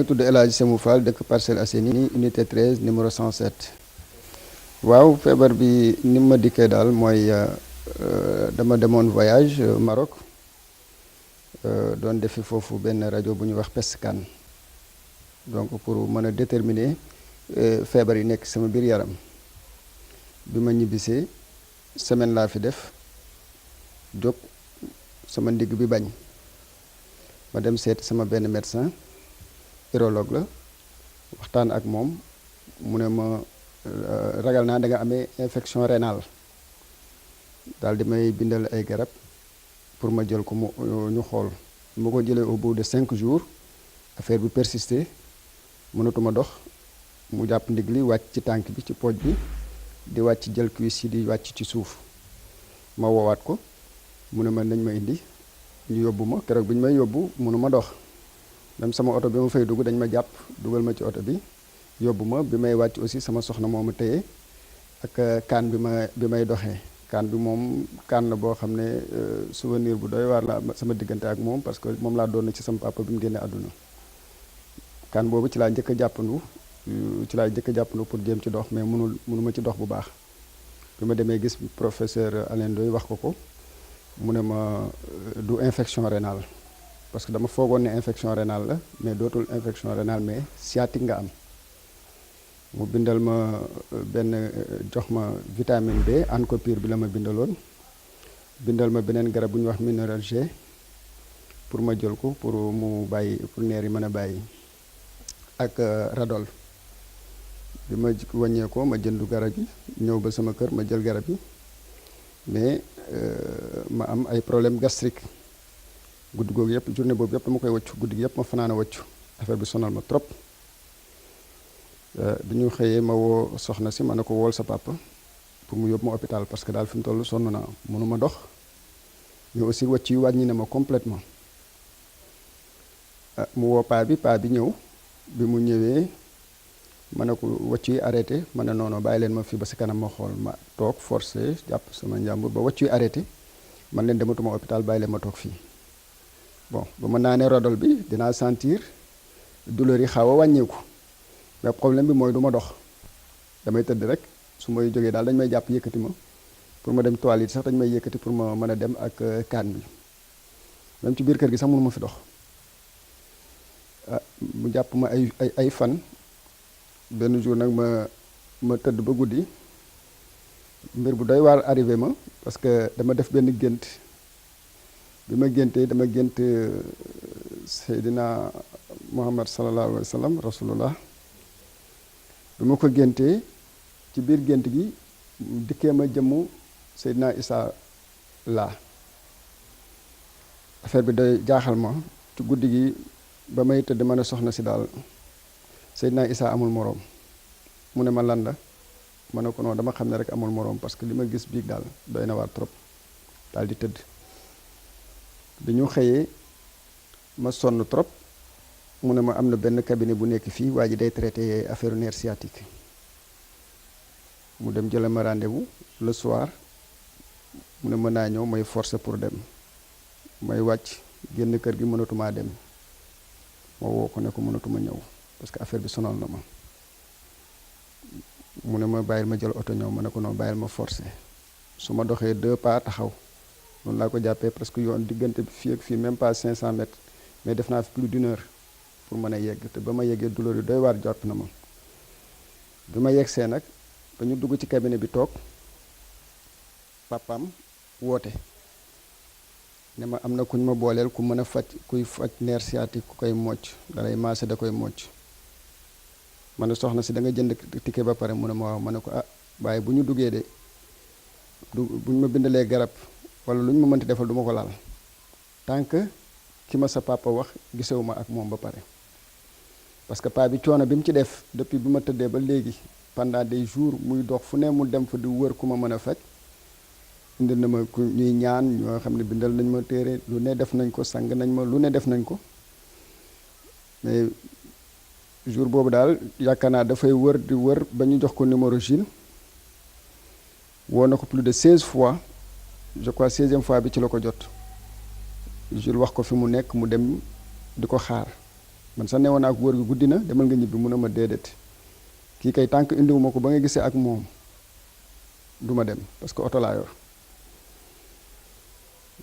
tudd El Hadj Semou Fall dëkk Parcelles Assainies unité 13 numéro 107. waaw feebar bi ni ma dikkee daal mooy dama demoon voyage Maroc doon defi foofu benn rajo bu ñuy wax PESCAN donc pour mën a déterminer feebar yi nekk sama biir yaram bi ma ñibbisee semaine laa fi def jóg sama ndigg bi bañ ma dem seeti sama benn médecin urologue la waxtaan ak moom mu ne ma ragal naa da nga amee infection rénale daal di may bindal ay garab pour ma jël ko mu ñu xool ma ko jëlee au bout de 5 jours affaire bi persisté mënatuma dox mu jàpp ndig li wàcc ci tànk bi ci pooj bi di wàcc jël cuisse yi di wàcc ci suuf ma woowaat ko mu ne ma nañ ma indi ñu yóbbu ma keroog bi ñu may yóbbu mënuma dox même sama oto bi ma fay dugg dañ ma jàpp dugal ma ci oto bi yóbbu ma bi may wàcc aussi sama soxna moo ma téye ak kaan bi may doxee kaan bi moom kaan la boo xam ne souvenir bu doy waar la sama diggante ak moom parce que moom laa doon na ci sama papa bi mu génnee àdduna kaan boobu ci laa njëkk a jàppandu pour jéem ci dox mais mënuma ci dox bu baax bi ma demee gis professeur Alain Ndoye wax ko mu ne ma du infection rénale parce que dama foogoon ne infection rénale la mais dootul infection rénale mais sciatique nga am mu bindal ma benn jox ma vitamine B Ancopur bi la ma bindaloon bindal ma beneen garab bu ñuy wax Mineral G pour ma jël ko pour mu bàyyi pour neer yi mën a bàyyi ak Radol bi ma wàññee ko ma jëndu garab yi ñëw ba sama kër ma jël garab yi mais ma am ay problème gastrique guddi googu yëpp journée boobu yëpp dama koy wëccu guddi gi yëpp ma fanaan a wëccu affaire bi sonal ma trop bi ñu xëyee ma woo soxna si ma ne ko wool sa papa pour mu yóbbu ma hôpital parce que daal fi mu toll sonn naa mënuma dox mais aussi wëcc yi wàññi na ma complètement mu woo paa bi ñëw bi mu ñëwee ma ne ko wëcc yi arrêté ma ne non bàyyi leen ma fii ba si kanam ma xool ma toog forcé jàpp sama njàmbur ba wëcc yi arrêté man leen dematuma hôpital bàyyi leen ma toog fii bon ba ma naanee Radol bi dinaa sentir douleur yi xaw a wàññeeku mais problème bi mooy du ma dox damay tëdd rek su may jógee daal dañ may jàpp yëkkati ma pour ma dem toilette sax dañ may yëkkati pour ma mën a dem ak kaan bi même ci biir kër gi sax mënu ma fi dox mu jàpp ma ay fan benn jour nag ma tëdd ba guddi mbir bu doy waar arrivé ma parce que dama def benn gént bi ma géntee dama gént Seydina Muhammad sallallahu alayhi wa sallam rasulullah bi ma ko géntee ci biir gént gi dikkee ma jëmmu Seydina Isa laa affaire bi day jaaxal ma ci guddi gi ba may tëdd ma ne soxna si daal Seydina Isa amul moroom mu ne ma lan la ma ne ko non dama xam ne rek amul moroom parce que li ma gis biig daal doy na waar trop daal di tëdd bi ñu xëyee ma sonn trop mu ne ma am na benn cabinet bu nekk fii waa ji day traité affaire nerf sciatique mu dem jëla ma rendez-vous le soir mu ne mën naa ñëw may forcer pour dem may wàcc génn kër gi mënatumaa dem ma woo ko ne ko mënatuma ñëw parce que affaire bi sonal na ma mu ne ma bàyyil ma jël oto ñëw ma ne ko non bàyyil ma forcer su ma doxee 2 pas taxaw noonu laa ko jàppee presque yoon diggante bi fii ak fii même pas 500 mètres mais def naa fi plus d'1 heure pour mën a yegg te ba ma yeggee douleur yi doy waar jot na ma bi ma yeggsee nag ba ñu dugg ci cabinet bi toog papaam woote ne ma am na kuñ ma booleel ku mën a kuy faj nerf sciatique ku koy mocc dalay maase da koy mocc ma ne soxna si da nga jënd ticket ba pare mu ne ma waaw ma ne ko waaye bu ñu duggee de bu ñu ma bindalee garab wala lu ñu ma mënti defal du ma ko laal tant que ki ma sa papa wax gisewuma ak moom ba pare parce que paa bi coono bi mu ci def depuis bi ma tëddee ba léegi pendant des jours muy dox fu ne mu dem fa di wër ku ma mën a faj indi na ma ku ñuy ñaan ñoo xam ne bindal nañ ma téere lu ne def nañ ko sang nañ ma lu ne def nañ ko mais jour boobu daal yaakaar naa dafay wër di wër ba ñu jox ko numéro Gilles woo na ko plus de 16 fois je crois 16e fois bi ci la ko jot Jules wax ko fi mu nekk mu dem di ko xaar man sax newoon naa ko wóor gi guddi na demal nga ñibbi mu ne ma déedéet kii kay tànk indiwuma ko ba nga gisee ak moom du ma dem parce que oto laa yor.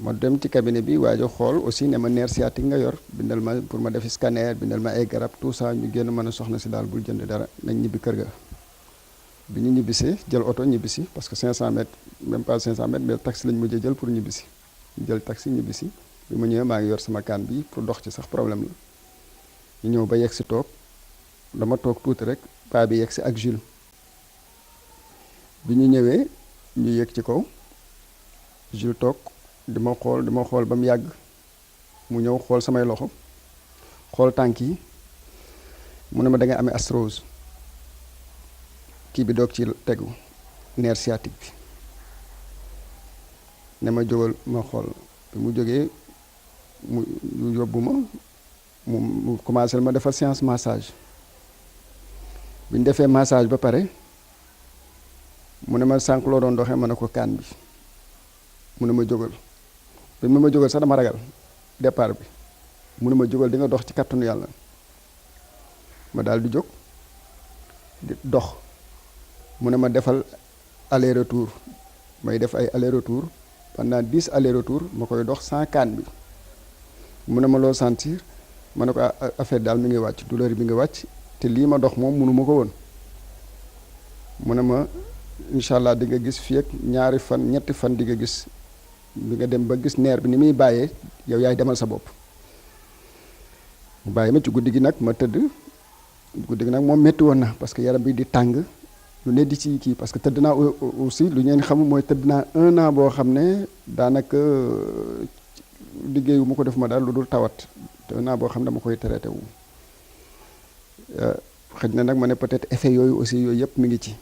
ma dem ci cabinet bi waajo xool aussi ne ma nerf sciatique nga yor bindal ma pour ma def scanner bindal ma ay garab tout ça ñu génn mën a soxna si daal bul jënd dara nañ ñibbi kër ga. bi ñu ñibbisee jël oto ñibbisi parce que 500 mètres même pas 500 mètres mais taxi lañ mujjee jël pour ñibbisi ñu jël taxi ñibbisi bi ma ñëwee maa ngi yor sama kaan bi pour dox ci sax problème la ñu ñëw ba yegg si toog dama toog tuuti rek paa bi yegg si ak Jules bi ñu ñëwee ñu yéeg ci kaw Jules toog di ma xool ba mu yàgg mu ñëw xool samay loxo xool tànk yi mu ne ma da nga amee arthrose kii bi doog ci tegu nerf sciatique bi ne ma jógal ma xool bi mu jógee mu yóbbu ma mu commencé ma defal séance massage bi ñu defee massage ba pare mu ne ma sànq loo doon doxee ma ne ko kaan bi mu ne ma jógal bi mu ma jógal sax dama ragal départ bi mu ne ma jógal di nga dox ci kàttanu yàlla ma daal di jóg di dox mu ne ma defal aller retour may def ay aller retour pendant 10 aller retour ma koy dox sans kaan bi mu ne ma loo sentir ma ne ko affaire daal mi ngi wàcc douleur bi ngi wàcc te lii ma dox moom mënu ma ko woon mu ne ma incha allah di nga gis fii ak ñaari fan ñetti fan di nga gis bi nga dem ba gis neer bi ni muy bàyyee yow yaay demal sa bopp mu bàyyi ma ci guddi gi nag ma tëdd guddi gi nag moom métti woon na parce que yaram bi di tàng lu ne di ci kii parce que tëdd naa aussi lu ngeen xamul mooy tëdd naa 1 an boo xam ne daanaka liggéeyu mu ko def ma daal lu dul tawat te 1 an boo xam ne dama koy traité wu xëj na nag ma ne peut-être effet yooyu aussi yooyu yëpp mi ngi ci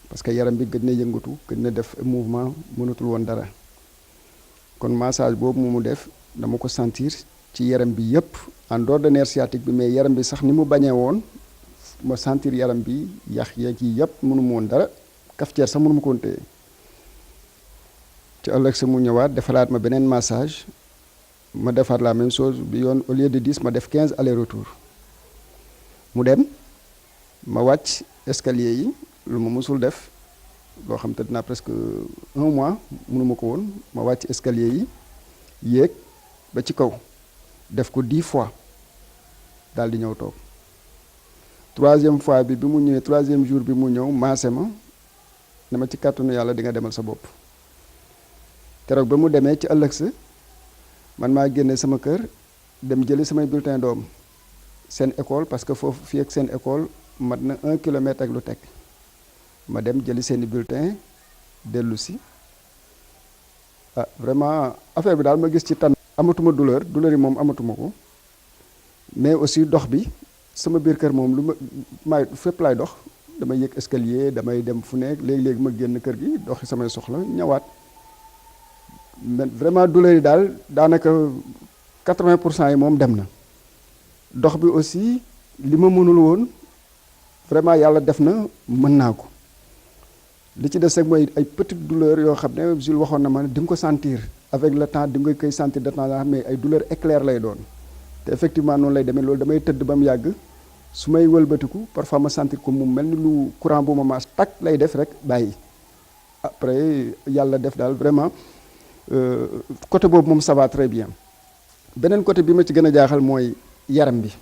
parce que yaram bi gën na yëngatu gën na def mouvement mënatul woon dara kon massage boobu mu def dama ko sentir ci yaram bi yëpp en dehors de nerf sciatique bi mais yaram bi sax ni mu bañee woon ma sentir yaram bi yax yeeg yi yëpp mënu ma woon dara cafetière sax mënu ma ko woon téye ci ëllëg sa mu ñëwaat defalaat ma beneen massage ma defaat la même chose bi yoon au lieu de 10 ma def 15 aller retour mu dem ma wàcc escalier yi lu ma mësul def loo xam te dinaa presque 1 mois mënu ma ko woon ma wàcc escalier yi yéeg ba ci kaw def ko 10 fois daal di ñëw toog 3e fois bi mu ñëwee 3e jour bi mu ñëw maase ma ne ma ci kàttanu yàlla di nga demal sa bopp keroog ba mu demee ci ëllëg sa man maa génne sama kër dem jëli samay bulletin doom seen école parce que foofu fii ak seen école mat na 1 kilomètre ak lu teg ma dem jëli seeni bulletin dellu si vraiment affaire bi daal ma gis ci tan amatuma douleur yi moom amatuma ko mais aussi dox bi sama biir kër moom lu may fépp laay dox damay yëg escalier damay dem fu nekk léegi-léegi ma génn kër gi doxi samay soxla ñëwaat mais vraiment douleur yi daal daanaka 80% yi moom dem na dox bi aussi li ma mënul woon vraiment yàlla def na mën naa ko li ci des rek mooy ay petite douleur yoo xam ne Jules waxoon na ma di nga ko sentir avec le temps di nga koy sentir de temps en temps mais ay douleur éclair lay doon te effectivement noonu lay demee loolu damay tëdd ba mu yàgg su may wëlbatiku parfois ma sentir ko mu mel ni lu courant bu ma maas tak lay def rek bàyyi après yàlla def daal vraiment côté boobu moom ça va très bien beneen côté bi ma ci gën a jaaxal mooy yaram bi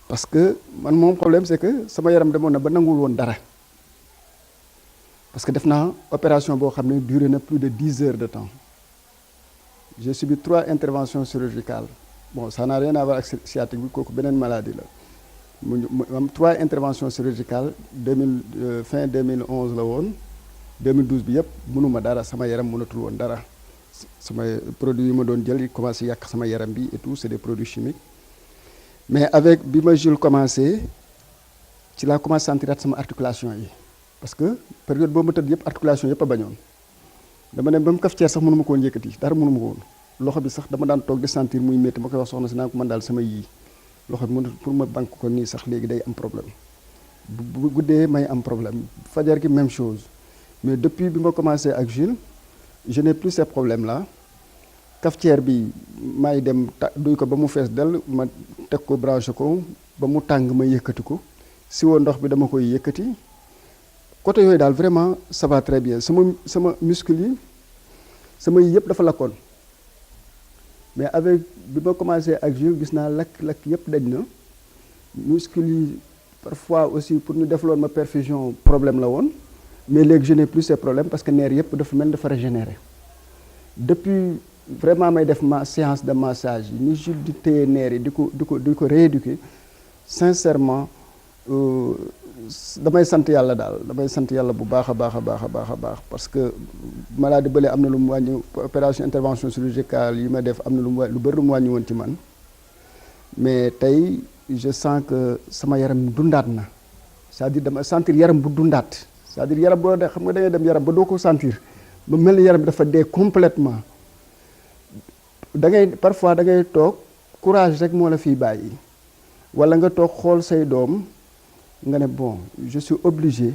parce que man moom problème c'est que sama yaram demoon na ba nanguwul woon dara parce que def naa opération boo xam ne duré na plus de 10 heures de temps j'ai subi 3 interventions chirurgicales bon ça n'a rien à voir ak sciatique bi kooku beneen maladie la mu am 3 interventions chirurgicales fin 2011 la woon 2012 bi yëpp mënuma dara sama yaram mënatul woon dara sama produits yi ma doon jël yi commencé yàq sama yaram bi et tout c'est des produits chimiques mais avec bi ma Jules commencé ci laa commencé sentirat sama articulation yi parce que période boobu ma tëdd yëpp articulation yëpp a bañoon dama dem ba mu cafetière sax mënu ma ko woon yëkkati dara mënu ma ko woon loxo bi sax dama daan toog di sentir muy métti ma koy wax soxna si naan ko man daal sama yii loxo bi mënu pour ma banque ko nii sax léegi day am problème bu guddee may am problème fajar gi même chose mais depuis bi ma commencé ak Jules je n'ai plus ces problèmes là cafetière bi maay dem duy ko ba mu fees dell ma teg ko branché ko ba mu tàng ma yëkkati ko siwo ndox bi dama koy yëkkati côté yooyu daal vraiment ça va très bien sama muscle yi sama yëpp dafa lakkoon mais avec bi ma commencé ak Jules gis naa lakk yëpp dañ na muscle yi parfois aussi pour ñu defloon ma perfusion problème la woon mais léegi je n'ai plus ces problèmes parce que nerf yëpp dafa mel dafa régénérer depuis vraiment may def ma séance de massage yi ni Jules di téye nerf yi di ko rééduquer sincèrement damay sant yàlla daal damay sant yàlla bu baax a baax a baax a baax a baax parce que maladie bële am na lu mu wàññi opération intervention chirurgicale yi ma def am na lu bëri lu mu wàññi woon ci man mais tey je sens que sama yaram dundaat na c'est-à-dire dama sentir yaram bu dundaat c'est-à-dire yaram boo de xam nga da ngay dem yaram ba doo ko sentir ba mel ni yaram bi dafa dee complètement da ngay parfois da ngay toog courage rek moo la fiy bàyyi wala nga toog xool say doom nga ne bon je suis obligé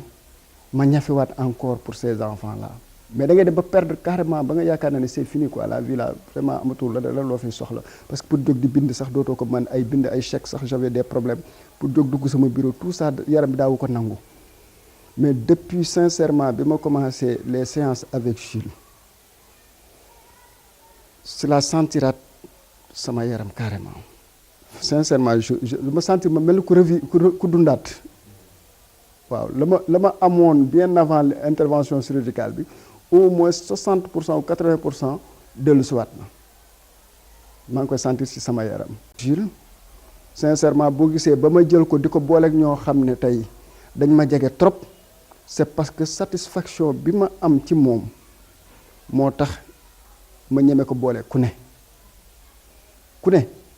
ma ñafewaat encore pour ces enfants là mais da ngay dem ba perdre carrément ba nga yaakaar na ne c'est fini quoi la vie là vraiment amatul la loo fi soxla parce que pour jóg di bind sax dootoo ko man ay bind ay chèques sax j'avais des problèmes pour jóg dugg sama bureau tout ça yaram bi daawu ko nangu mais depuis sincèrement bi ma commencé les séances avec Jules si la sentiraat sama yaram carrément sincèrement je ma sentir ma mel ni ku dundaat waaw la ma amoon bien avant l'intervention chirurgicale bi au moins 60% ou 80% dellu si waat na maa ngi koy sentir ci sama yaram. Jules sincèrement boo gisee ba ma jël ko di ko booleeg ñoo xam ne tey dañ ma jege trop c'est parce que satisfaction bi ma am ci moom moo tax ma ñeme ko boole ku ne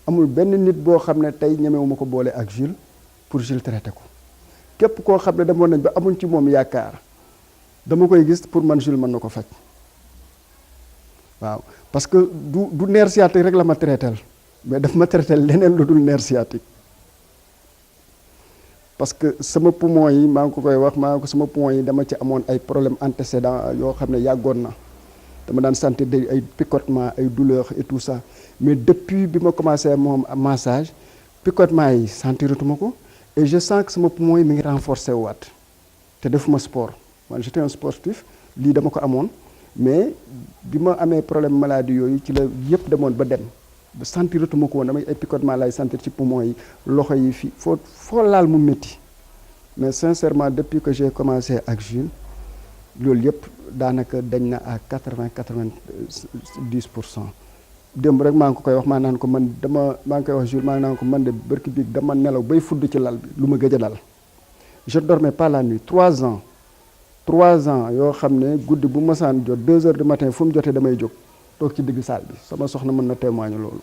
amul benn nit boo xam ne tey ñemewuma ko boole ak Jules pour Jules traité ko képp koo xam ne demoon nañ ba amuñ ci moom yaakaar dama koy gis pour man Jules mën na ko faj waaw parce que du nerf sciatique rek la ma traiteel mais daf ma traiteel leneen lu dul nerf sciatique parce que sama poumon yi maa ngi ko koy wax sama poumon yi dama ci amoon ay problème antécédent yoo xam ne yàggoon na dama daan sentir ay picotement ay douleur et tout ça mais depuis bi ma commencé moom massage picotement yi sentiratuma ko et je sens que sama poumon yi mi ngi renforcé waat te defuma sport man j'étais un sportif lii dama ko amoon mais bi ma amee problème maladie yooyu ci la yëpp demoon ba dem ba sentiratuma ko woon damay ay picotement lay sentir ci poumon yi loxo yi fii foo laal mu métti mais sincèrement depuis que j'ai commencé ak Jules loolu yëpp daanaka dañ na à 90% démb rek maa ngi ko koy wax maa naan ko maa ngi koy wax Jules maa ngi naan ko man de bërki biig dama nelaw bay fudd ci lal bi lu ma gëj a dal je dormais pas la nuit 3 ans yoo xam ne guddi bu masaan jot 2 heures du matin fu mu jotee damay jóg toog ci digg saal bi sama soxna mën na témoigner loolu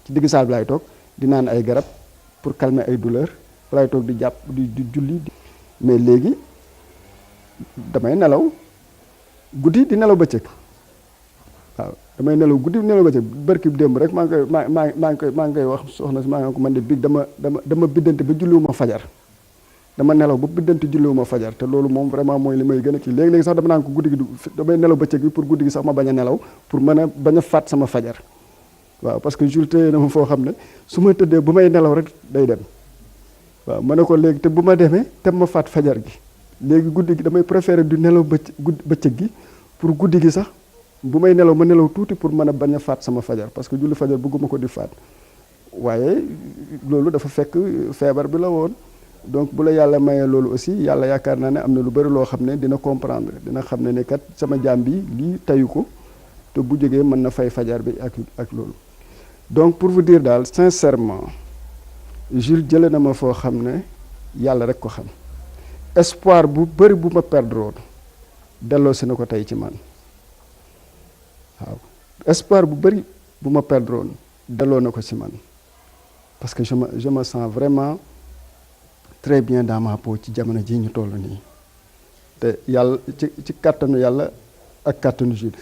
ci digg saal bi laay toog di naan ay garab pour calmer ay douleur laay toog di jàpp di julli mais léegi damay nelaw guddi di nelaw bëccëg waaw damay nelaw guddi di nelaw bëccëg barki démb rek maa ngi koy wax soxna si maa ngi ko man de biig dama biddante ba julliwuma fajar dama nelaw ba biddante julliwuma fajar te loolu moom vraiment mooy li may gën a kii léegi-léegi sax dama naan ko guddi gi damay nelaw bëccëg bi pour guddi gi sax ma bañ a nelaw pour mën a bañ a faat sama fajar waaw parce que Jules téye na ma foo xam ne su ma tëddee bu may nelaw rek day dem waaw ma ne ko léegi te bu ma demee te ma faat fajar gi léegi guddi gi damay préférer du nelaw bëccëg gi pour guddi gi sax bu may nelaw ma nelaw tuuti pour mën a bañ a faat sama fajar parce que julli fajar bëgguma ko di faat waaye loolu dafa fekk feebar bi la woon donc bu la yàlla mayee loolu aussi yàlla yaakaar naa ne am na lu bari loo xam ne dina comprendre dina xam ne kat sama jaam bi lii tayu ko te bu jógee mën na fay fajar bi ak loolu donc pour vous dire daal sincèrement Jules jële na ma foo xam ne yàlla rek ko xam espoir bu bari bu ma perdre woon delloo si na ko tey ci man waaw espoir bu bari bu ma perdre woon delloo na ko ci man parce que je me sens vraiment très bien dans ma peau ci jamono ji ñu toll nii te yàlla ci kàttanu yàlla ak kàttanu Jules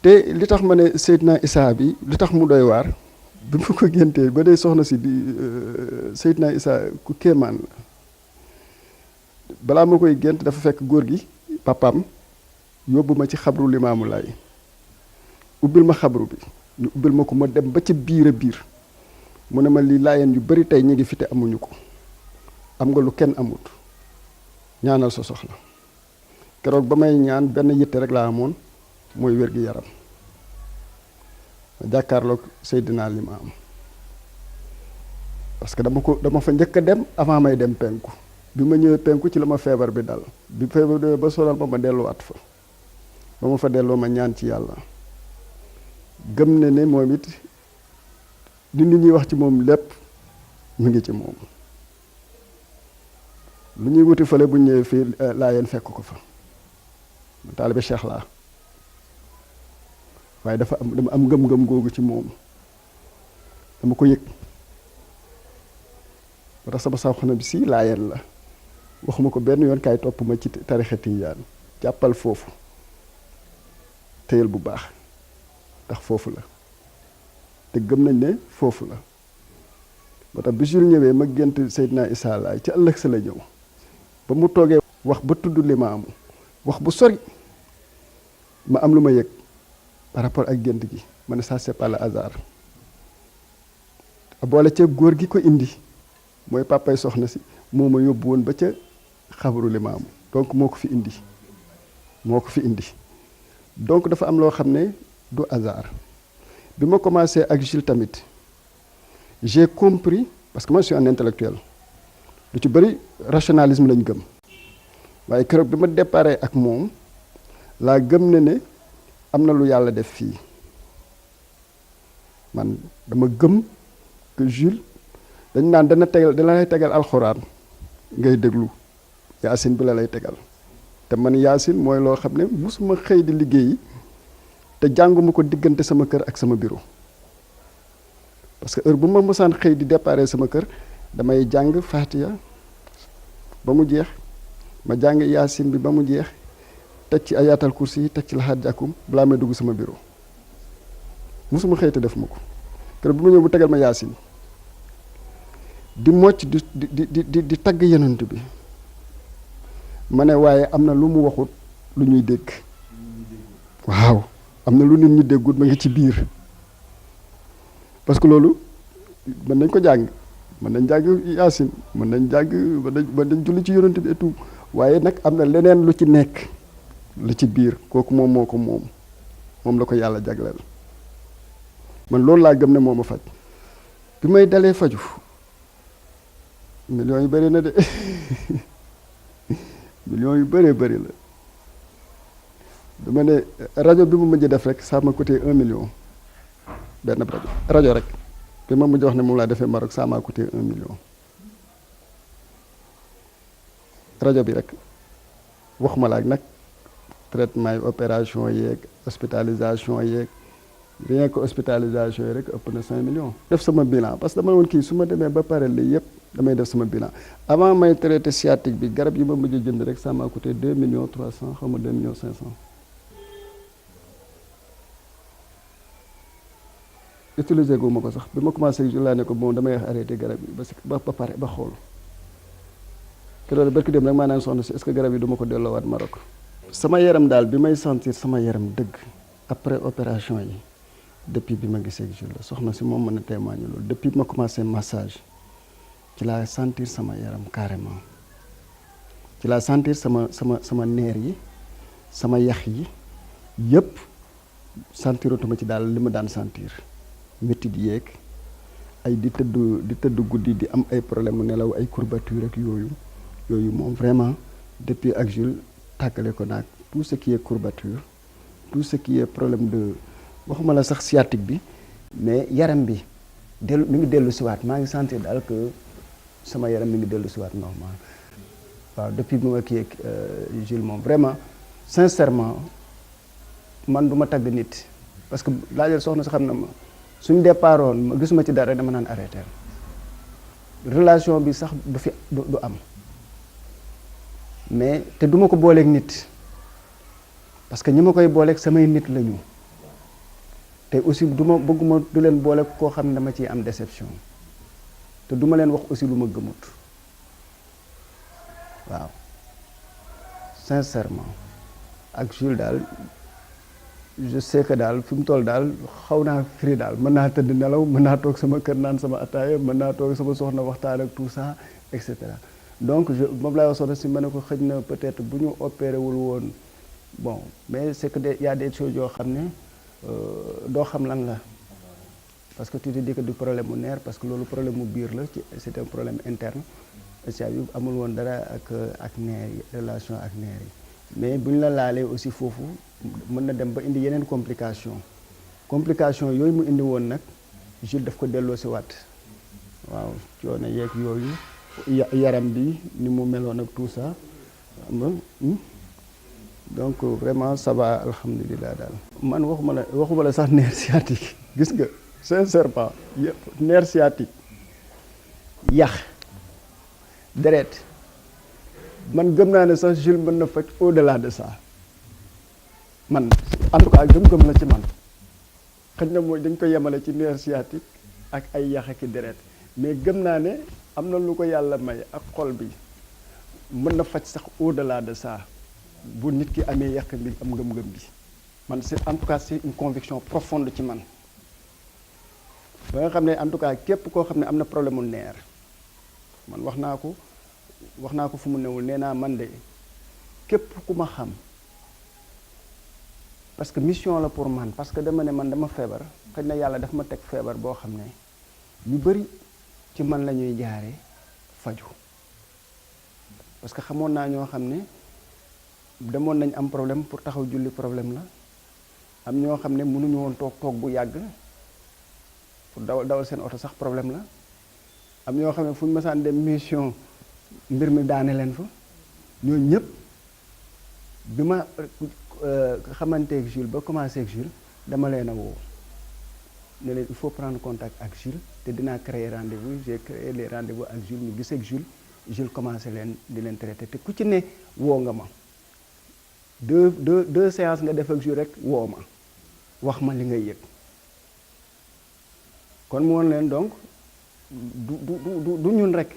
te li tax ma ne Seydina Issa bi li tax mu doy waar bi ma ko géntee ba dee soxna si di Seydina Issa ku kéemaan la balaa ma koy gént dafa fekk góor gi papaam yóbbu ma ci xabru Limaamu Laay ubbil ma xabru bi ñu ubbil ma ko ma dem ba ca biir a biir mu ne ma lii laayeen yu bari tey ñu ngi fi te amuñu ko am nga lu kenn amut ñaanal sa soxla keroog ba may ñaan benn yitte rek laa amoon mooy wér gi yaram ma jàkkaarloog Seydina Limaam parce que dama fa njëkk a dem avant may dem penku bi ma ñëwee penku ci la ma feebar bi dal bi feebar bi ba sonal ma delluwaat fa ba ma fa delloo ma ñaan ci yàlla gëm ne moom it li nit ñuy wax ci moom lépp mu ngi ci moom lu ñuy wuti fële bu ñëwee fii laayeen fekk ko fa taalibe Cheikh laa waaye dama am ngëm-ngëm googu ci moom dama ko yëg ba tax sama soxna bi si laayeen la waxuma ko benn yoon kaay topp ma ci tarixa Tijaan jàppal foofu téyel bu baax ndax foofu la te gëm nañ ne foofu la ba tax bi Jules ñëwee ma gént Seydina Issa Laye ci ëllëg sa la ñëw ba mu toogee wax ba tudd Limaamu wax bu sori ma am lu ma yëg par rapport ak gént gi ma ne ça c'est pas le hasard boole ca góor gi ko indi mooy papay soxna si moo ma yóbbu woon ba ca xabaru Limaamu donc moo ko fi indi donc dafa am loo xam ne du hasard bi ma commencé ak Jules tamit j'ai compris parce que moi je suis un intellectuel lu ci bëri rationalisme lañ gëm waaye keroog bi ma déparé ak moom laa gëm ne am na lu yàlla def fii man dama gëm que Jules dañ naan dana lay tegal alxuraan ngay déglu yaasin bi la lay tegal te man yaasin mooy loo xam ne musuma xëy di liggéeyi te jànguma ko diggante sama kër ak sama bureau parce que heure bu ma mosaan xëy di déparé sama kër damay jàng Fatiha ba mu jeex ma jàng yaasin bi ba mu jeex teg ci ayatal kursi yi teg ci laxaat jàkkum balaa may dugg sama bureau musuma xëy te def ma ko kër bu ma ñëw bu tegal ma yaasin di mocc di tagg yenant bi ma ne waaye am na lu mu waxut lu ñuy dégg waaw am na lu nit ñi déggut ma ngi ci biir parce que loolu mën nañ ko jàng mën nañ jàng yaasin mën nañ julli ci yonent bi et tout waaye nag am na leneen lu ci nekk lu ci biir kooku moom moo ko moom la ko yàlla jagleel man loolu laa gëm ne moo ma faj bi may dalee faju millions yu bëri na de millions yu bëree bëri la dama ne rajo bi mu mujj def rek ça m'a coûté 1 million benn rajo rek bi ma mujj wax ne moom laa defee Maroc ça m'a coûté 1 million rajo bi rek waxuma la ak nag traitement yi opération yeeg hospitalisation yeeg rien que hospitalisation yi rek ëpp na 5 millions. def sama bilan parce que dama woon kii su ma demee ba pare lii yëpp damay def sama bilan avant may traité sciatique bi garab yi ma mujj jënd rek ça m'a coûté 2 millions 300 xaw ma 2 millions 500. utiliser gu ma ko sax bi ma commencé laa ne ko bon damay arrêté garab yi ba pare ba xool te loolu barki dem rek maa naan soxna si est-ce que garab yi du ma ko delloowaat Maroc. sama yaram daal bi may sentir sama yaram dëgg après opération yi depuis bi ma gisee Jules la soxna si moom mën na témoigner loolu depuis bi ma commencé massage ci laa sentir sama yaram carrément ci laa sentir sama neer yi sama yax yi yëpp sentiratuma ci daal li ma daan sentir. métit yeeg ay di tëdd guddi di am ay problème mu nelaw ay courbature ak yooyu moom vraiment depuis ak Jules tàggale ko naag tout ce qui est courbature tout ce qui est problème de waxuma la sax sciatique bi mais yaram bi mi ngi dellu siwaat maa ngi sentir daal que sama yaram mi ngi dellu siwaat normal waaw depuis bi ma kii ak Jules moom vraiment sincèrement man du ma tagg nit parce que laajal soxna si xam na ma suñ départoon ma gisuma ci dara dama naan arrêté relation bi sax du am mais te duma ko booleeg nit parce que ñi ma koy booleeg samay nit lañu te aussi bëgguma du leen boole koo xam ne dama ciy am déception te duma leen wax aussi lu ma gëmut waaw sincèrement ak Jules daal je sais que daal fi mu toll daal xaw naa firi daal mën naa tëdd nelaw mën naa toog sama kër naan sama ataaya mën naa toog sama soxna waxtaan ak tout ça et cetera donc moom laay wax soxna si ma ne ko xëj na peut-être bu ñu opéré wul woon bon mais c'est que y a des choses yoo xam ne doo xam lan la parce que tu te dis que du problème mu nerf parce que loolu problème mu biir la ci c'est un problème interne c'est-à-dire amul woon dara ak nerf yi relation ak nerf yi mais bu ñu la laalee aussi foofu mën na dem ba indi yeneen complication yooyu mu indi woon nag Jules daf ko delloo si waat waaw coono yeeg yooyu yaram bi ni mu meloon ak tout ça donc vraiment ça va alhamdulilah daal. man waxuma la sax nerf sciatique gis nga sincèrement nerf sciatique yax deret man gëm naa ne sax Jules mën na faj au-delà de ça man en tout cas gëm-gëm la ci man xëy na mooy dañ ko yemale ci nerf sciatique ak ay yax ak i deret mais gëm naa ne am na lu ko yàlla may ak xol bi mën na faj sax au-delà de ça bu nit ki amee yàq bi am ngëm-ngëm bi man c'est en tout cas c'est une conviction profonde ci man ba nga xam ne en tout cas képp koo xam ne am na problème mu nerf man wax naa ko fu mu newul nee naa man de képp ku ma xam parce que mission la pour man parce que dama ne man dama feebar xëy na yàlla daf ma teg feebar boo xam ne ñu bari ci man la ñuy jaare faju parce que xamoon naa ñoo xam ne demoon nañ am problème pour taxaw julli problème la am ñoo xam ne mënuñu woon toog bu yàgg pour dawal seen oto sax problème la am ñoo xam ne fu ñu mësaan dem mission mbir mi daane leen fa ñooñu ñëpp bi ma xamanteeg Jules ba commencé ak Jules dama leen a woo ne leen il faut prendre contact ak Jules te dinaa créer rendez-vous j'ai créé les rendez-vous ak Jules ñu gisee ak Jules commencé leen di leen traité te ku ci ne woo nga ma deux séances nga def ak Jules rek woo ma wax ma li ngay yëg kon mu woon leen donc du ñun rek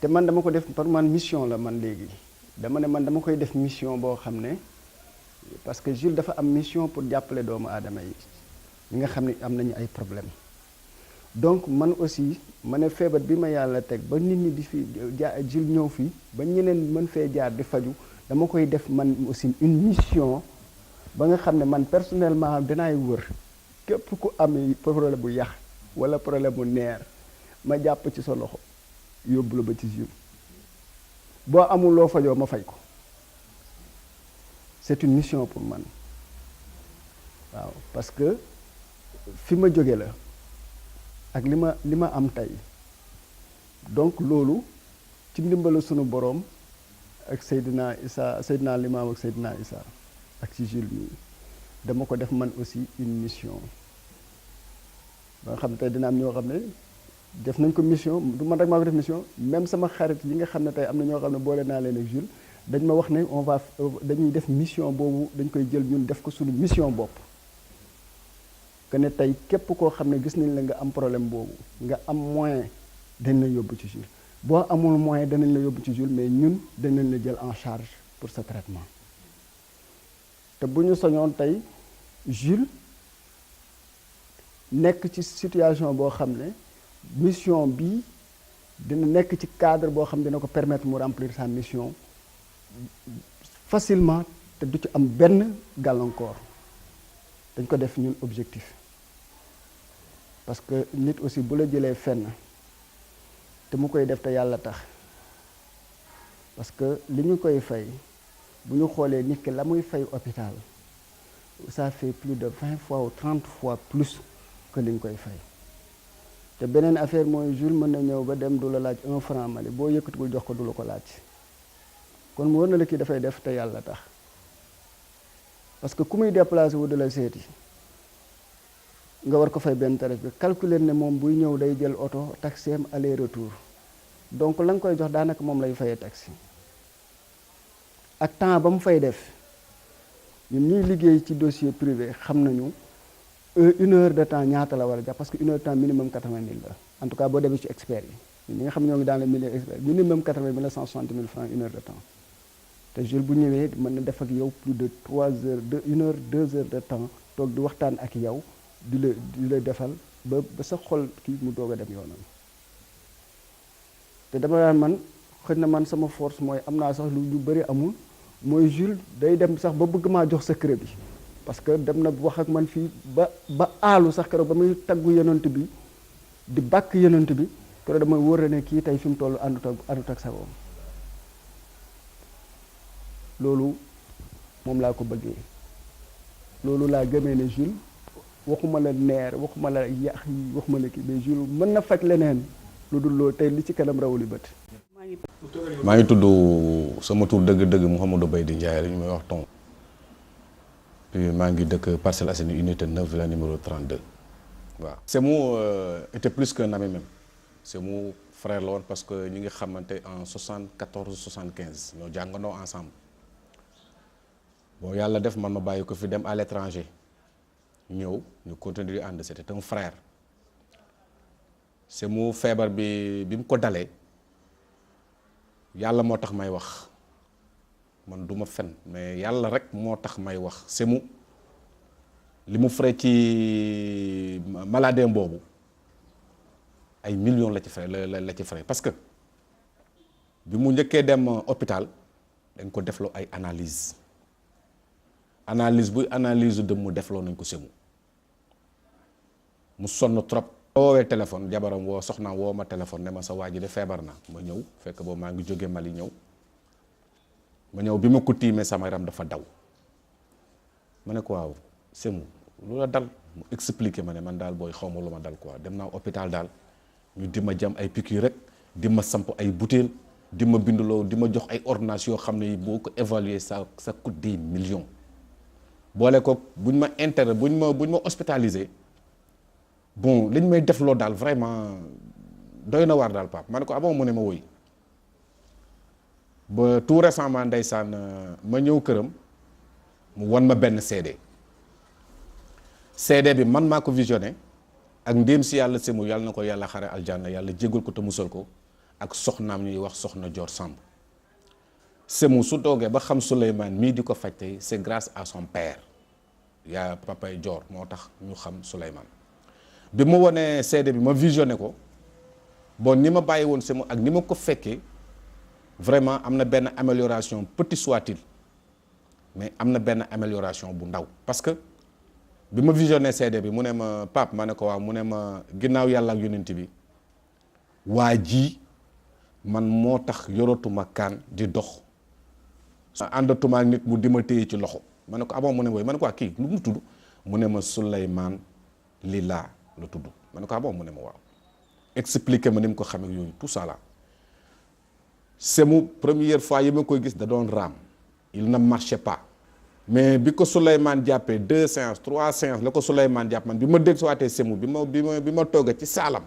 te man dama ko def par man mission la man léegi dama ne man dama koy def mission boo xam ne parce que Jules dafa am mission pour jàppale doomu aadama yi ñi nga xam ne am nañu ay problème donc man aussi ma ne feebar bi ma yàlla teg ba nit ñi di fi Jules ñëw fii ba ñeneen mën fee jaar di faju dama koy def man aussi une mission ba nga xam ne man personnellement dinaay wër képp ku am problème bu yax wala problème bu nerf ma jàpp ci sa loxo yóbbu la ba ci Jules boo amul loo fajoo ma fay ko c'est une mission pour man waaw parce que fi ma jóge la ak li ma am tey donc loolu ci ndimbalu sunu boroom ak Seydina Limaam ak Seydina Issa ak ci Jules mi dama ko def man aussi une mission ba nga xam ne tey dina am ñoo xam ne def nañ ko mission du man rek maa ko def mission même sama xarit yi nga xam ne tey am na ñoo xam ne boole naa leen ak Jules dañ ma wax ne dañuy def mission boobu dañ koy jël ñun def ko suñu mission bopp que ne tey képp koo xam ne gis nañ la nga am problème boobu nga am moyen dañ la yóbbu ci Jules boo amul moyen danañ la yóbbu ci Jules mais ñun danañ la jël en charge pour ce traitement te bu ñu soñoon tey Jules nekk ci situation boo xam ne mission bi dina nekk ci cadre boo xam ne dina ko permettre mu remplir sa mission facilement te du ci am benn gàllankoor dañ ko def ñun objectif parce que nit aussi bu la jëlee fenn te mu koy def te yàlla tax parce que li ñu koy fay bu ñu xoolee nit ki la muy fay hôpital ça fait plus de 20 fois ou 30 fois plus que li ñu koy fay te beneen affaire mooy Jules mën na ñëw ba dem du la laaj 1 franc Mali boo yëkkatigul jox ko du la ko laaj kon mu war na la kii dafay def te yàlla tax parce que ku muy déplacé wu de la seeti nga war ko fay benn tarif bi calculer ne moom buy ñëw day jël oto taxi am aller retour donc la nga koy jox daanaka moom lay fayee taxi ak temps ba mu fay def ñun ñuy liggéey ci dossier privé xam nañu 1 heure de temps ñaata la war a jàpp parce que 1 heure de temps minimum 80 000 la en tout cas boo demee ci experts yi ñi nga xam ñoo ngi dans les milieux experts minimum 80 000 la 160 000 francs 1 heure de temps te Jules bu ñëwee mën na def ak yow plus de 3 heures de 1 heure 2 heures de temps toog di waxtaan ak yow di la defal ba sa xol kii mu doog a dem yoonam. te dama daan man xëy na man sama force mooy am naa sax lu bëri amul mooy Jules day dem sax ba bëgg maa jox secret bi parce que dem na wax ak man fii ba aalu sax keroog ba muy taggu yonent bi di bàkk yonent bi keroog damay wóor ne kii tey fi mu toll àndut ak sagoom loolu moom laa ko bëggee loolu laa gëmee ne Jules waxuma la neer waxuma la yax yi waxuma la kii mais Jules mën na faj leneen lu dul loolu tey li ci kanam rawuli bët. maa ngi tudd sama tur dëgg-dëgg Mouhamadou Baydi Ndiaye la ñu may wax ton puis maa ngi dëkk Parcelles Assainies unité 9 villa numéro 32 waaw. Sémou était plus qu'un ami même Sémou frère la woon parce que ñu ngi xamante en 74 75 ñoo jàngandoo ensemble bon yàlla def man ma bàyyi ko fi dem à l'étranger ñëw ñu continuer di ànd c'était un frère Sémou feebar bi mu ko dalee yàlla moo tax may wax man du ma fen mais yàlla rek moo tax may wax Sémou li mu frais ci maladie boobu ay millions la ci frais la ci frais parce que bi mu njëkkee dem hôpital dañ ko defloo ay analyse buy analyse de mu defloo nañ ko Sémou mu sonn trop. woowee téléphone jabaram woo soxnaam woo ma téléphone ne ma sa waa ji de feebar na ma ñëw fekk boobu maa ngi jóge Mali ñëw ma ñëw bi ma ko tiimee sama yaram dafa daw ma ne ko waaw Sémou lu la dal mu expliqué ma ne man daal booy xaw ma lu ma dal quoi dem naa hôpital daal ñu di ma jam ay piqûre rek di ma samp ay butéel di ma binduloo di ma jox ay ordonnances yoo xam ne boo ko évaluer ça coûte des millions boole ko buñ ma interné buñ ma hospitalisé bon liñ may def loo daal vraiment doy na waar daal Pape ma ne ko abon mu ne ma woy ba tout récemment ndeysaan ma ñëw këram mu wan ma benn CD bi man maa ko visionné ak ndéem si yàlla Sémou yàlla na ko yàlla xare aljanna yàlla jégal ko te musal ko ak soxnaam ñuy wax soxna Dior Samb Sémou su toogee ba xam Souleymane mii di ko faj tey c'est grâce à son père yaa papay Dior moo tax ñu xam Souleymane bi ma wonee CD bi ma visionné ko bon ni ma bàyyi woon Sémou ak ni ma ko fekkee vraiment am na benn amélioration petit soit-il mais am na benn amélioration bu ndaw parce que bi ma visionné CD bi mu ne ma Pape ma ne ko waaw mu ne ma ginnaaw yàlla ak yonent bi waa ji man moo tax yoratuma kaan di dox àndatuma ak nit mu di ma téye ci loxo ma ne ko abon mu ne wooy ma ne ko waa kii lu mu tudd mu ne ma Souleymane Lila la tudd ma ne ko bon mu ne ma waaw expliqué ma ni mu ko xamee yooyu tout ça là Sémou première fois yi ma koy gis da doon raam il ne marchait pas mais bi ko Souleymane jàppee 2 séances 3 séances la ko Souleymane jàpp man bi ma dégg waatee Sémou bi ma toogee ci saalam